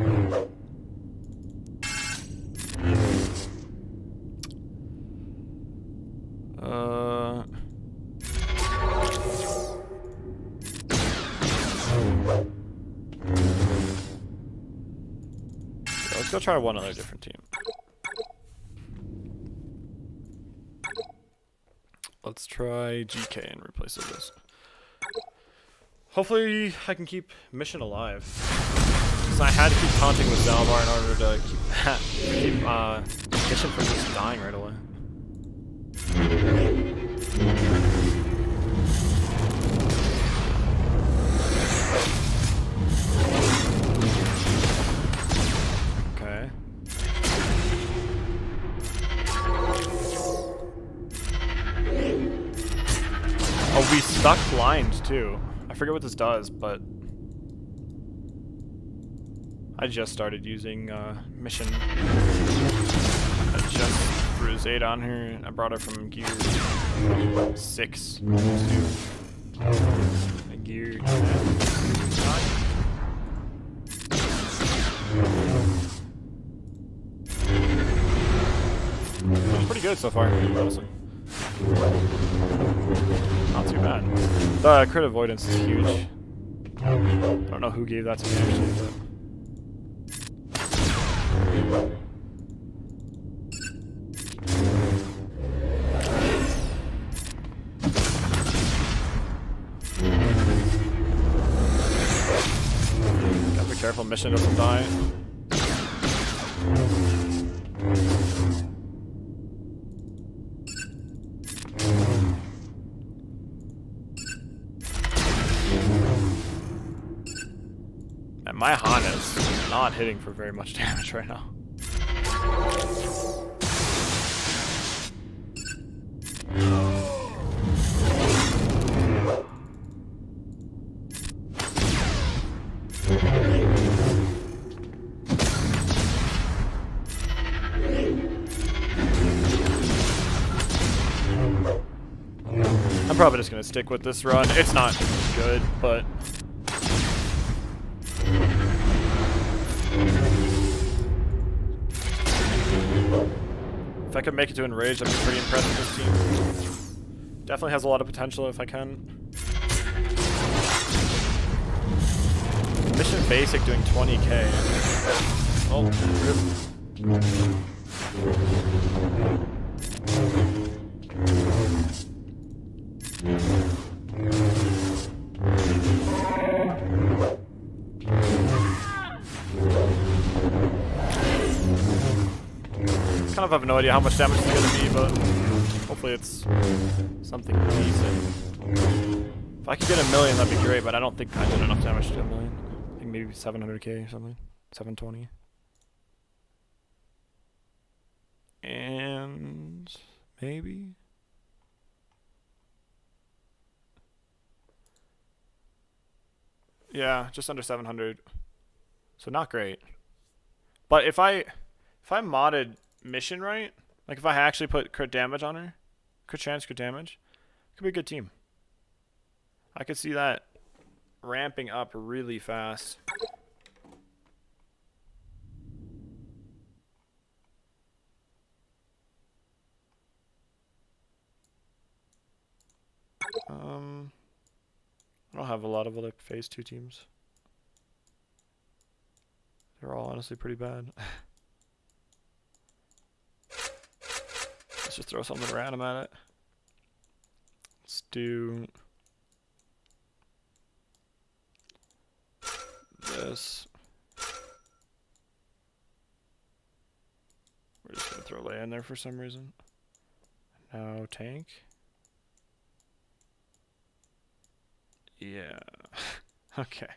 Speaker 1: Let's go try one other different team. Let's try GK and replace it with this. Hopefully I can keep Mission alive. Because I had to keep taunting with Zalbar in order to keep Mission from just dying right away. Oh, we stuck blind too. I forget what this does, but I just started using Mission. I just threw Zayda on her. I brought her from gear 6 to gear 10. It's pretty good so far, honestly. Not too bad. The crit avoidance is huge. I don't know who gave that to me actually, but... Gotta be careful, mission doesn't die. And my Han is not hitting for very much damage right now. I'm probably just gonna stick with this run. It's not good, but if I could make it to Enrage, that'd be pretty impressive. This team definitely has a lot of potential if I can. Mission Basic doing 20k. Oh, rip. Kind of have no idea how much damage it's gonna be, but hopefully it's something decent. If I could get 1 million, that'd be great, but I don't think I did enough damage to 1 million. I think maybe 700k or something. 720. And maybe. Yeah, just under 700. So not great. But if I modded Mission right, like if I actually put crit damage on her, crit chance, crit damage, it could be a good team. I could see that ramping up really fast. I don't have a lot of other phase 2 teams. They're all honestly pretty bad. Let's just throw something random at it. Let's do this. We're just gonna throw Leia in there for some reason. Now tank. Yeah. Okay.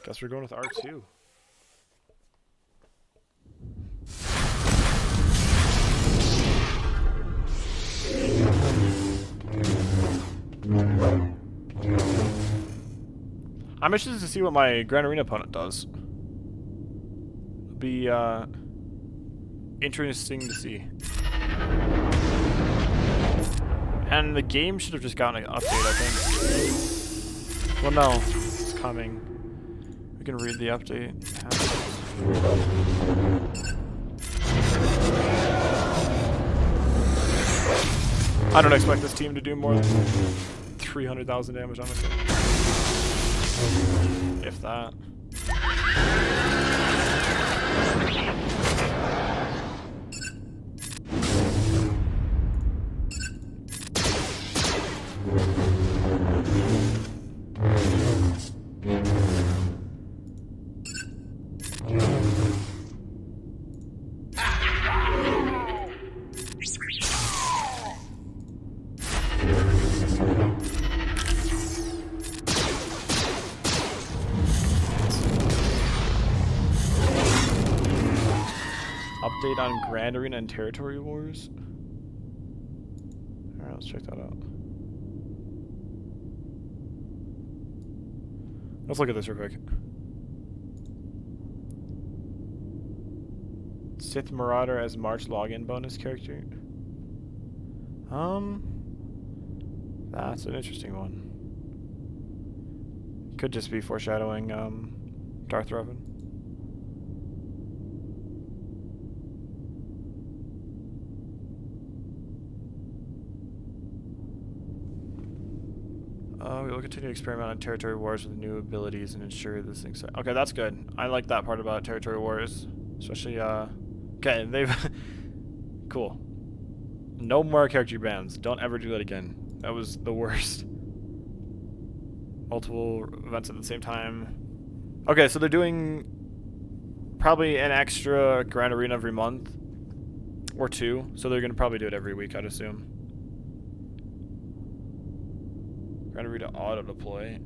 Speaker 1: Guess we're going with R2. I'm interested to see what my Grand Arena opponent does. It'll be interesting to see. And the game should have just gotten an update, I think. Well, no, it's coming. We can read the update. I don't expect this team to do more than 300,000 damage, honestly. If that. Update on Grand Arena and Territory Wars. Alright, let's check that out. Let's look at this real quick. Sith Marauder as March login bonus character. That's an interesting one. Could just be foreshadowing Darth Revan. We will continue to experiment on territory wars with new abilities and ensure this thing. Okay, that's good. I like that part about territory wars, especially. Okay, they've cool. No more character bans. Don't ever do that again. That was the worst. Multiple events at the same time. Okay, so they're doing probably an extra Grand Arena every month or two. So they're gonna probably do it every week, I'd assume. Grand Arena auto deploy.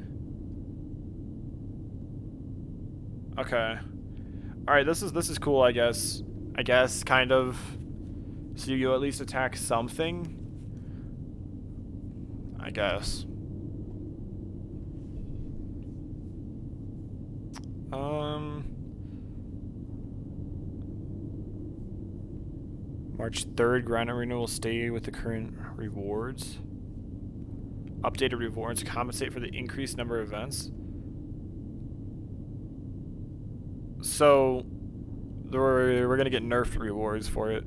Speaker 1: Okay. All right, this is cool, I guess. I guess kind of. So you at least attack something. I guess. March 3rd, Grand Arena will stay with the current rewards. Updated rewards compensate for the increased number of events. So we're gonna get nerfed rewards for it.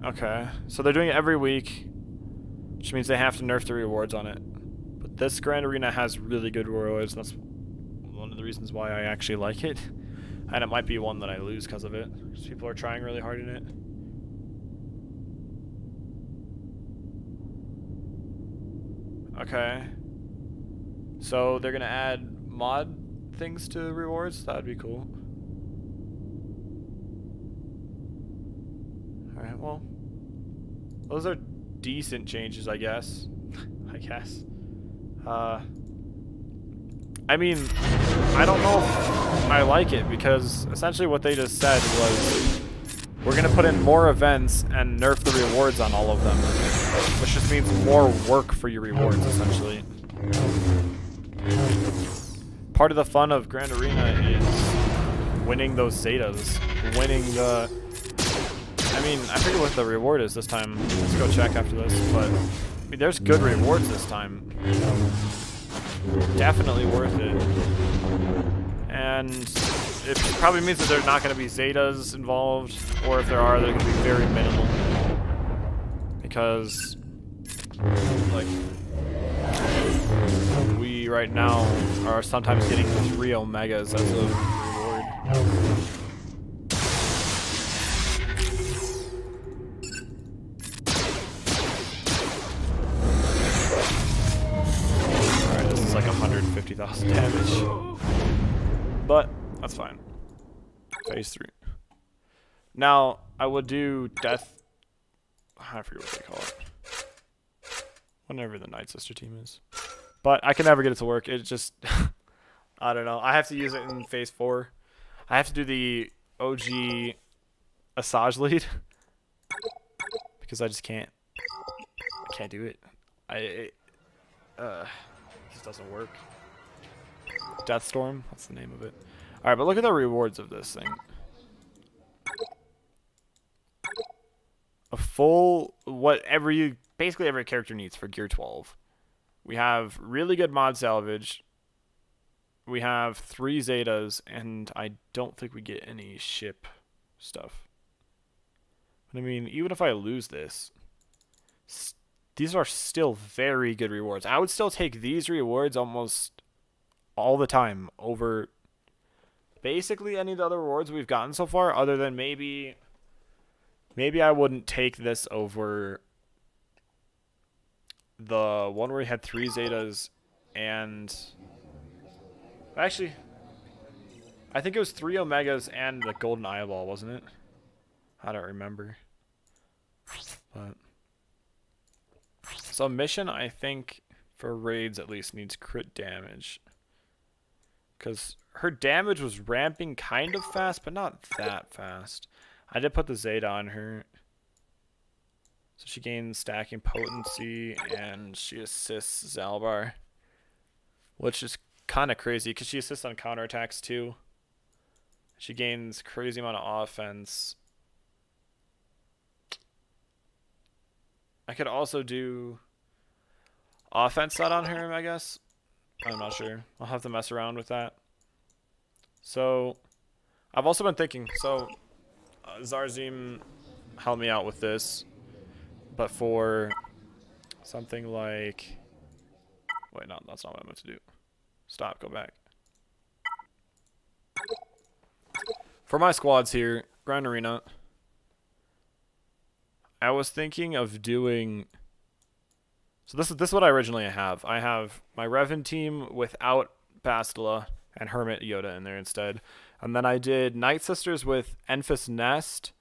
Speaker 1: Okay, so they're doing it every week, which means they have to nerf the rewards on it. But this Grand Arena has really good rewards. That's one of the reasons why I actually like it. And it might be one that I lose because of it. Because people are trying really hard in it. Okay. So they're going to add mod things to rewards? That would be cool. Alright, well. Those are decent changes, I guess. I guess. I mean, I don't know if I like it, because essentially what they just said was we're going to put in more events and nerf the rewards on all of them, which just means more work for your rewards, essentially. Part of the fun of Grand Arena is winning those Zetas, winning the... I mean, I forget what the reward is this time. Let's go check after this, but I mean, there's good rewards this time. Definitely worth it. And it probably means that there's not going to be Zetas involved, or if there are, they're going to be very minimal. Because, like, we right now are sometimes getting 3 Omegas as a reward. Like 150,000 damage, but that's fine. Phase 3. Now I would do death. I forget what they call it. Whenever the Night Sister team is, but I can never get it to work. It just I don't know. I have to use it in phase 4. I have to do the OG Asajj lead because I just can't. I can't do it. It just doesn't work. Deathstorm, that's the name of it. Alright, but look at the rewards of this thing. A full, basically every character needs for Gear 12. We have really good mod salvage. We have 3 Zetas, and I don't think we get any ship stuff. But I mean, even if I lose this, these are still very good rewards. I would still take these rewards almost all the time over basically any of the other rewards we've gotten so far, other than maybe I wouldn't take this over the one where we had 3 Zetas and actually I think it was 3 Omegas and the Golden Eyeball, wasn't it? I don't remember. But so mission, I think, for raids at least, needs crit damage. Because her damage was ramping kind of fast, but not that fast. I did put the Zeta on her. So she gains stacking potency, and she assists Zalbar. Which is kind of crazy, because she assists on counterattacks too. She gains crazy amount of offense. I could also do... offense set on him, I guess. I'm not sure. I'll have to mess around with that. So, I've also been thinking, so Zarzim helped me out with this, but for something like, wait, no, that's not what I meant to do. Stop, go back. For my squads here, Grand Arena, I was thinking of doing, so this is what I originally have. I have my Revan team without Bastila and Hermit Yoda in there instead. And then I did Night Sisters with Enfys Nest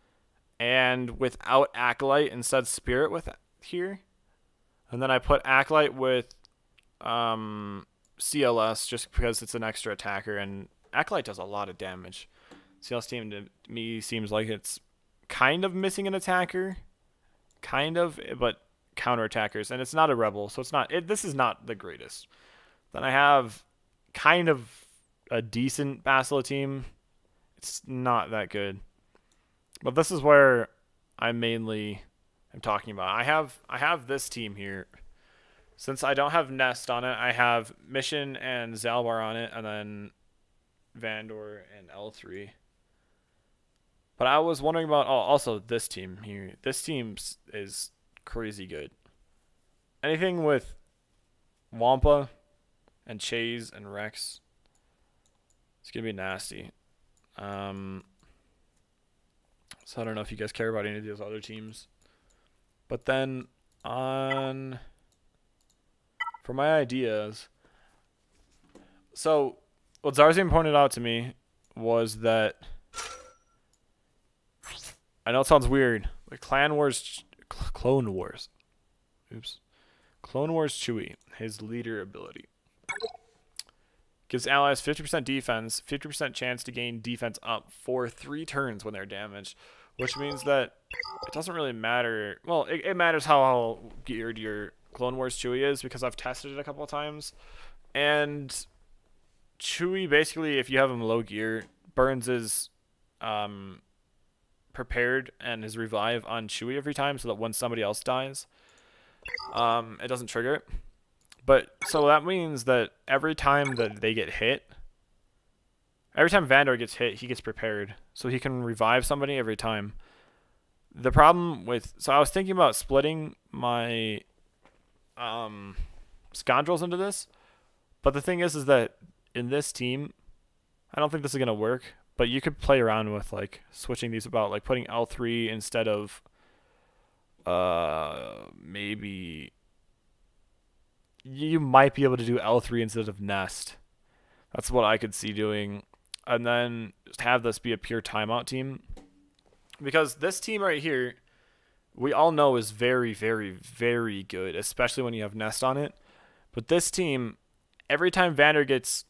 Speaker 1: and without Acolyte, instead Spirit with here. And then I put Acolyte with CLS just because it's an extra attacker, and Acolyte does a lot of damage. CLS team to me seems like it's kind of missing an attacker. Kind of, but counterattackers, and it's not a rebel, so it's not. This is not the greatest. Then I have kind of a decent Bastila team. It's not that good, but this is where I mainly am talking about. I have this team here. Since I don't have Nest on it, I have Mission and Zalbar on it, and then Vandor and L3. But I was wondering about also this team here. This team is crazy good. Anything with Wampa and Chase and Rex, it's going to be nasty. So I don't know if you guys care about any of those other teams. But then for my ideas, so what Zarzim pointed out to me was that, I know it sounds weird, but Clone Wars Chewie, his leader ability, gives allies 50% defense, 50% chance to gain defense up for 3 turns when they're damaged, which means that it doesn't really matter. Well, it matters how geared your Clone Wars Chewie is, because I've tested it a couple of times, and Chewie basically, if you have him low gear, burns his prepared and his revive on Chewie every time, so that when somebody else dies, it doesn't trigger it. But so that means that every time that they get hit, every time Vandor gets hit, he gets prepared, so he can revive somebody every time. The problem with, so I was thinking about splitting my scoundrels into this, but the thing is that in this team, I don't think this is gonna work. But you could play around with like switching these about, like putting L3 instead of maybe you might be able to do L3 instead of Nest. That's what I could see doing. And then just have this be a pure timeout team. Because this team right here, we all know is very, very, very good, especially when you have Nest on it. But this team, every time Vander gets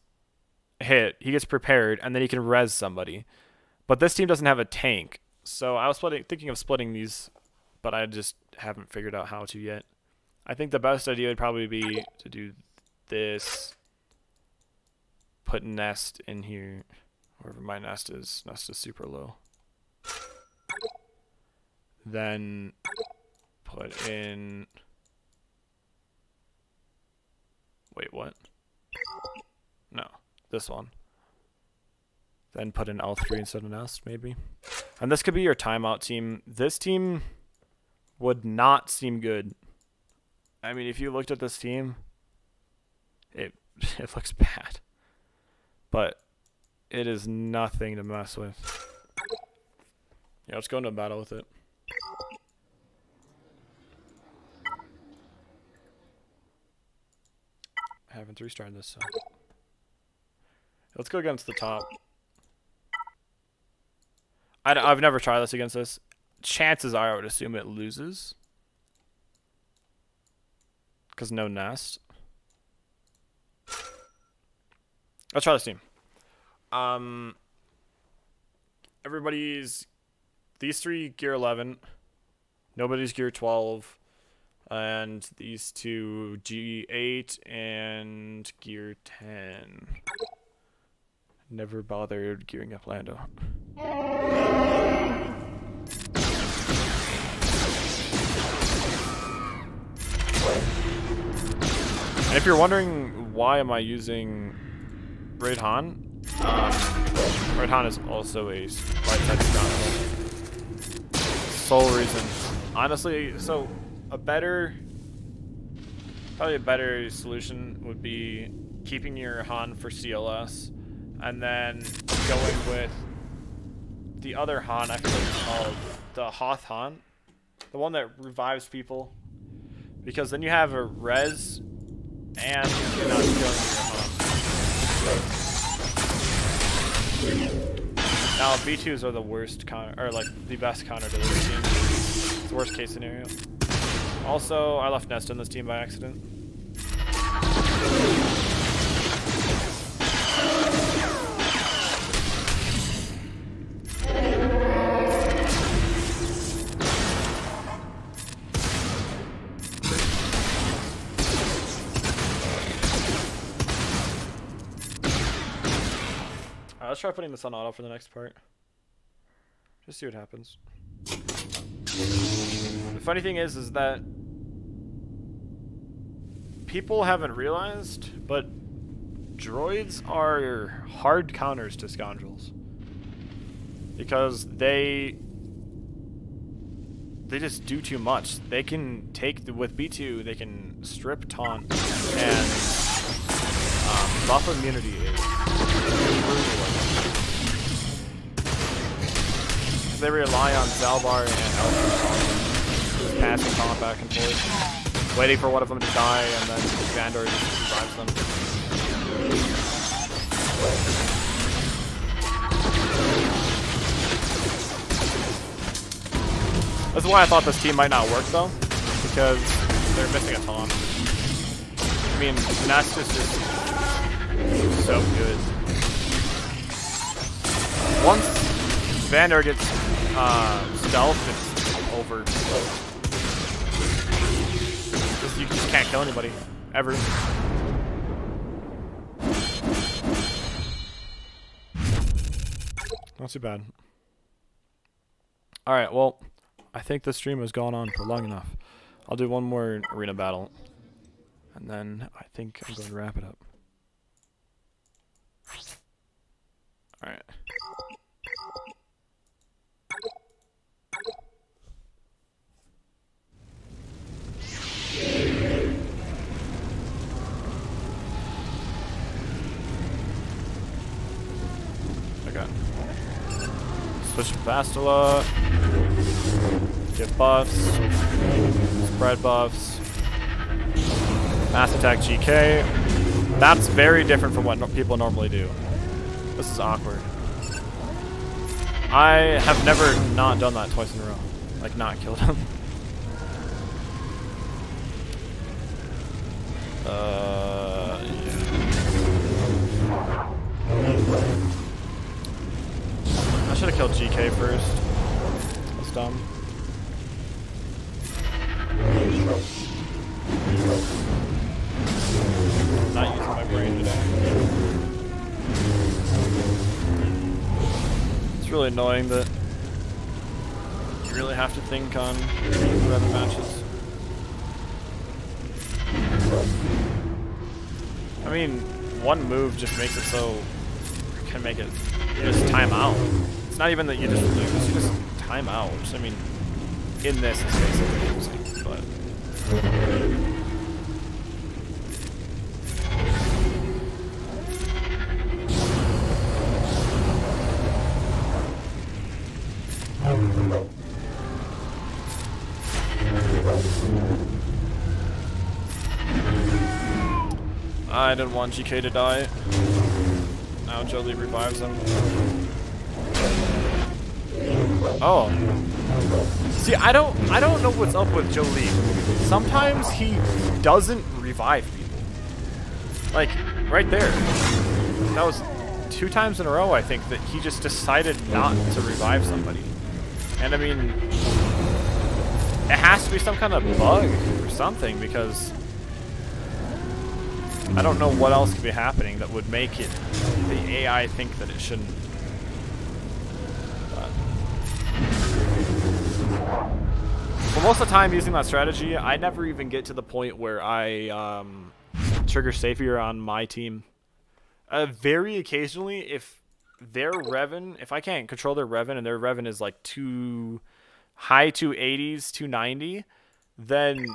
Speaker 1: hit, he gets prepared, and then he can res somebody. But this team doesn't have a tank. So I was thinking of splitting these, but I just haven't figured out how to yet. I think the best idea would probably be to do this. Put Nest in here. Wherever my Nest is. Nest is super low. Then put in... Wait, what? No. This one. Then put in L3 instead of Nest, maybe. And this could be your timeout team. This team would not seem good. I mean, if you looked at this team, it looks bad. But it is nothing to mess with. Yeah, let's go into battle with it. I haven't restarted this, so... Let's go against the top. I've never tried this against this. Chances are I would assume it loses. Because no Nest. Let's try this team. Everybody's... These 3 gear 11. Nobody's gear 12. And these 2 G8 and gear 10. Never bothered gearing up Lando. And if you're wondering why am I using Raid Han, Raid Han is also a right side scoundrel. Sole reason. Honestly, so probably a better solution would be keeping your Han for CLS and then going with the other Han, I forget what it's called, the Hoth Han, the one that revives people, because then you have a res and you're not killing your Han. Now B2s are the worst counter, or like the best counter to this team. It's the worst case scenario. Also, I left Nest in this team by accident. Let's try putting this on auto for the next part. Just see what happens. The funny thing is that people haven't realized, but droids are hard counters to scoundrels. Because they just do too much. They can take, with B2, they can strip taunt, and buff immunity is brutal. They rely on Zalbar and Elf passing taunt back and forth, waiting for one of them to die, and then Vandor just revives them. That's why I thought this team might not work though, because they're missing a taunt. I mean, Nest is just so good. Once Vandor gets stealth, it's over. You just can't kill anybody, ever. Not too bad. Alright, well, I think this stream has gone on for long enough. I'll do one more arena battle, and then I think I'm going to wrap it up. Alright. Okay. Switch to Bastila. Get buffs. Spread buffs. Mass attack GK. That's very different from what people normally do. This is awkward. I have never not done that twice in a row. Like, not killed him. Yeah. I should have killed GK first. That's dumb. I'm not using my brain today. It's really annoying that you really have to think on other matches. I mean, one move just makes it so you can make it, you just time out. It's not even that you just lose, you just time out. Which, I mean, in this it's basically losing, but I didn't want GK to die. Now Jolie revives him. Oh. See, I don't know what's up with Jolie. Sometimes he doesn't revive people. Like, right there. That was 2 times in a row, I think, that he just decided not to revive somebody. And I mean, it has to be some kind of bug or something, because I don't know what else could be happening that would make it, the AI think that it shouldn't. But most of the time using that strategy, I never even get to the point where I trigger Savior on my team. Very occasionally, if their Revan, if I can't control their Revan and their Revan is like high 280s, 290, then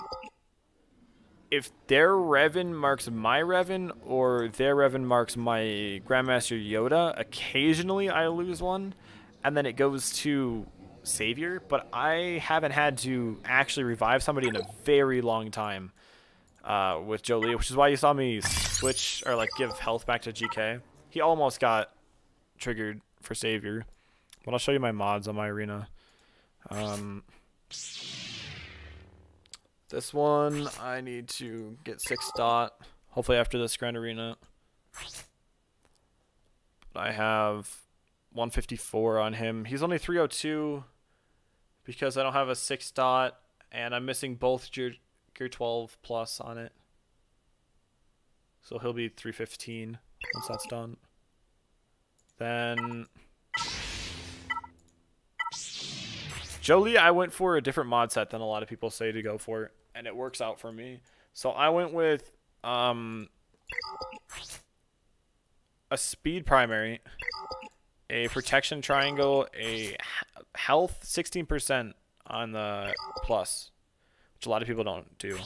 Speaker 1: if their Revan marks my Revan or their Revan marks my Grandmaster Yoda, occasionally I lose one, and then it goes to Savior, but I haven't had to actually revive somebody in a very long time with Jolie, which is why you saw me switch or like give health back to GK. He almost got triggered for Savior, but I'll show you my mods on my arena. This one I need to get 6 dot, hopefully after this Grand Arena. I have 154 on him. He's only 302 because I don't have a 6 dot and I'm missing both gear 12 plus on it. So he'll be 315 once that's done. Then Jolie, I went for a different mod set than a lot of people say to go for, and it works out for me. So I went with a speed primary, a protection triangle, a health 16% on the plus, which a lot of people don't do,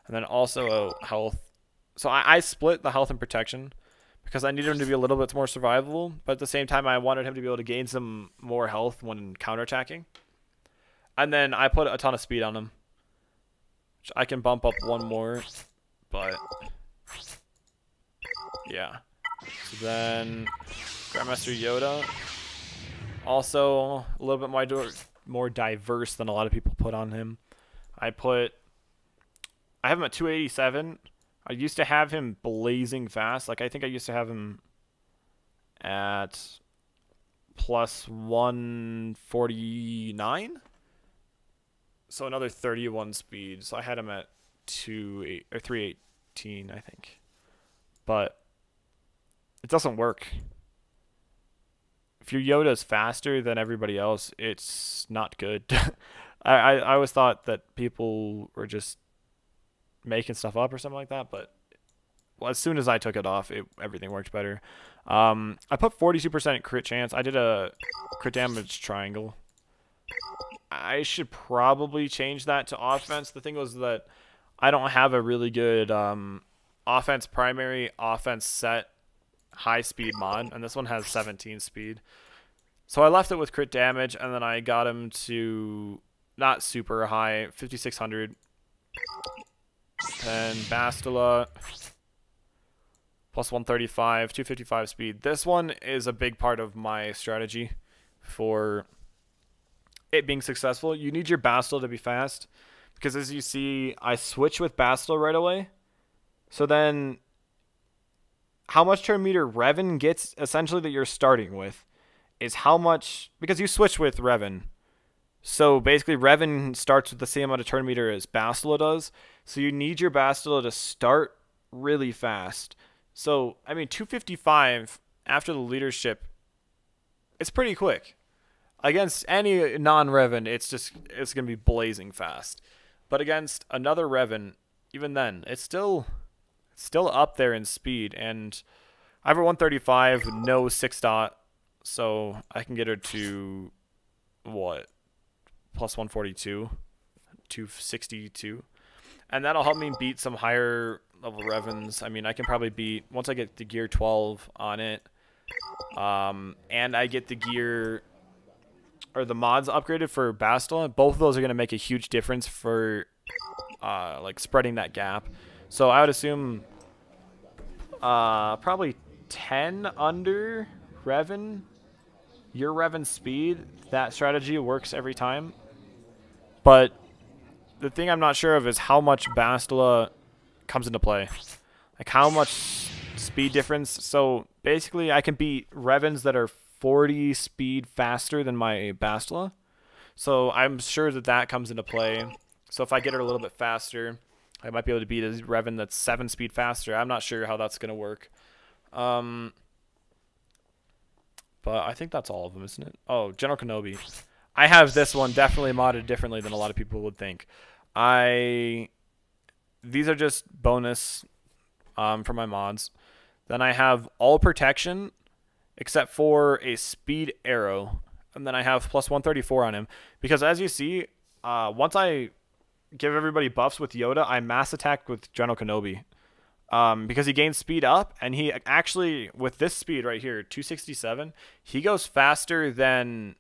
Speaker 1: and then also a health. So I split the health and protection because I needed him to be a little bit more survivable, but at the same time I wanted him to be able to gain some more health when counterattacking. And then I put a ton of speed on him, which I can bump up one more, but yeah. So then Grandmaster Yoda, also a little bit more diverse than a lot of people put on him. I have him at 287. I used to have him blazing fast. Like I think I used to have him at plus 149. So another 31 speed. So I had him at 318, I think. But it doesn't work. If your Yoda is faster than everybody else, it's not good. I always thought that people were just making stuff up or something like that, but well, as soon as I took it off, everything worked better. I put 42% crit chance. I did a crit damage triangle. I should probably change that to offense. The thing was that I don't have a really good offense primary, offense set, high speed mod, and this one has 17 speed. So I left it with crit damage, and then I got him to not super high, 5600. Then Bastila, plus 135, 255 speed. This one is a big part of my strategy for it being successful. You need your Bastila to be fast, because as you see, I switch with Bastila right away. So then how much turn meter Revan gets, essentially, that you're starting with, is how much, because you switch with Revan. So basically Revan starts with the same amount of turn meter as Bastila does. So you need your Bastila to start really fast. So, I mean, 255 after the leadership, it's pretty quick. Against any non-Revan, it's going to be blazing fast. But against another Revan, even then, it's still up there in speed. And I have a 135, no 6 dot, so I can get her to, what, plus 142, 262. And that'll help me beat some higher level Revans. I mean, I can probably beat, once I get the gear 12 on it, and I get the gear, or the mods upgraded for Bastila, both of those are going to make a huge difference for like spreading that gap. So I would assume probably 10 under Revan, your Revan speed. That strategy works every time. But the thing I'm not sure of is how much Bastila comes into play. Like how much speed difference. So basically I can beat Revans that are 40 speed faster than my Bastila. So I'm sure that that comes into play. So if I get her a little bit faster, I might be able to beat a Revan that's 7 speed faster. I'm not sure how that's going to work. But I think that's all of them, isn't it? Oh, General Kenobi. I have this one definitely modded differently than a lot of people would think. These are just bonus for my mods. Then I have all protection except for a speed arrow. And then I have plus 134 on him. Because as you see, once I give everybody buffs with Yoda, I mass attack with General Kenobi. Because he gains speed up, and he actually, with this speed right here, 267, he goes faster than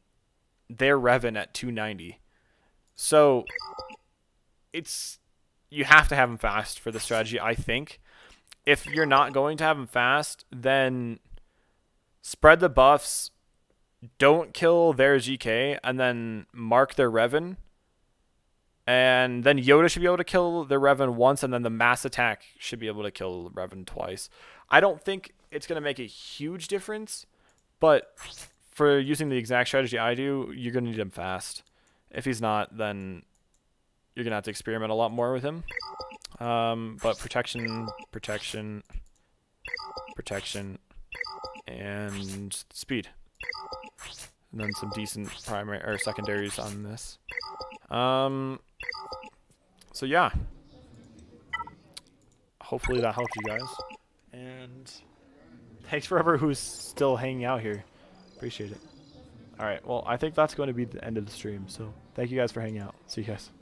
Speaker 1: their Revan at 290. So, you have to have him fast for the strategy, I think. If you're not going to have him fast, then spread the buffs, don't kill their GK, and then mark their Revan. And then Yoda should be able to kill the Revan once, and then the mass attack should be able to kill Revan twice. I don't think it's going to make a huge difference, but for using the exact strategy I do, you're going to need him fast. If he's not, then you're going to have to experiment a lot more with him. But protection, protection, protection, and speed. And then some decent primary or secondaries on this. So yeah, hopefully that helped you guys, and thanks for whoever who's still hanging out here. Appreciate it. All right, well, I think that's going to be the end of the stream, so thank you guys for hanging out. See you guys.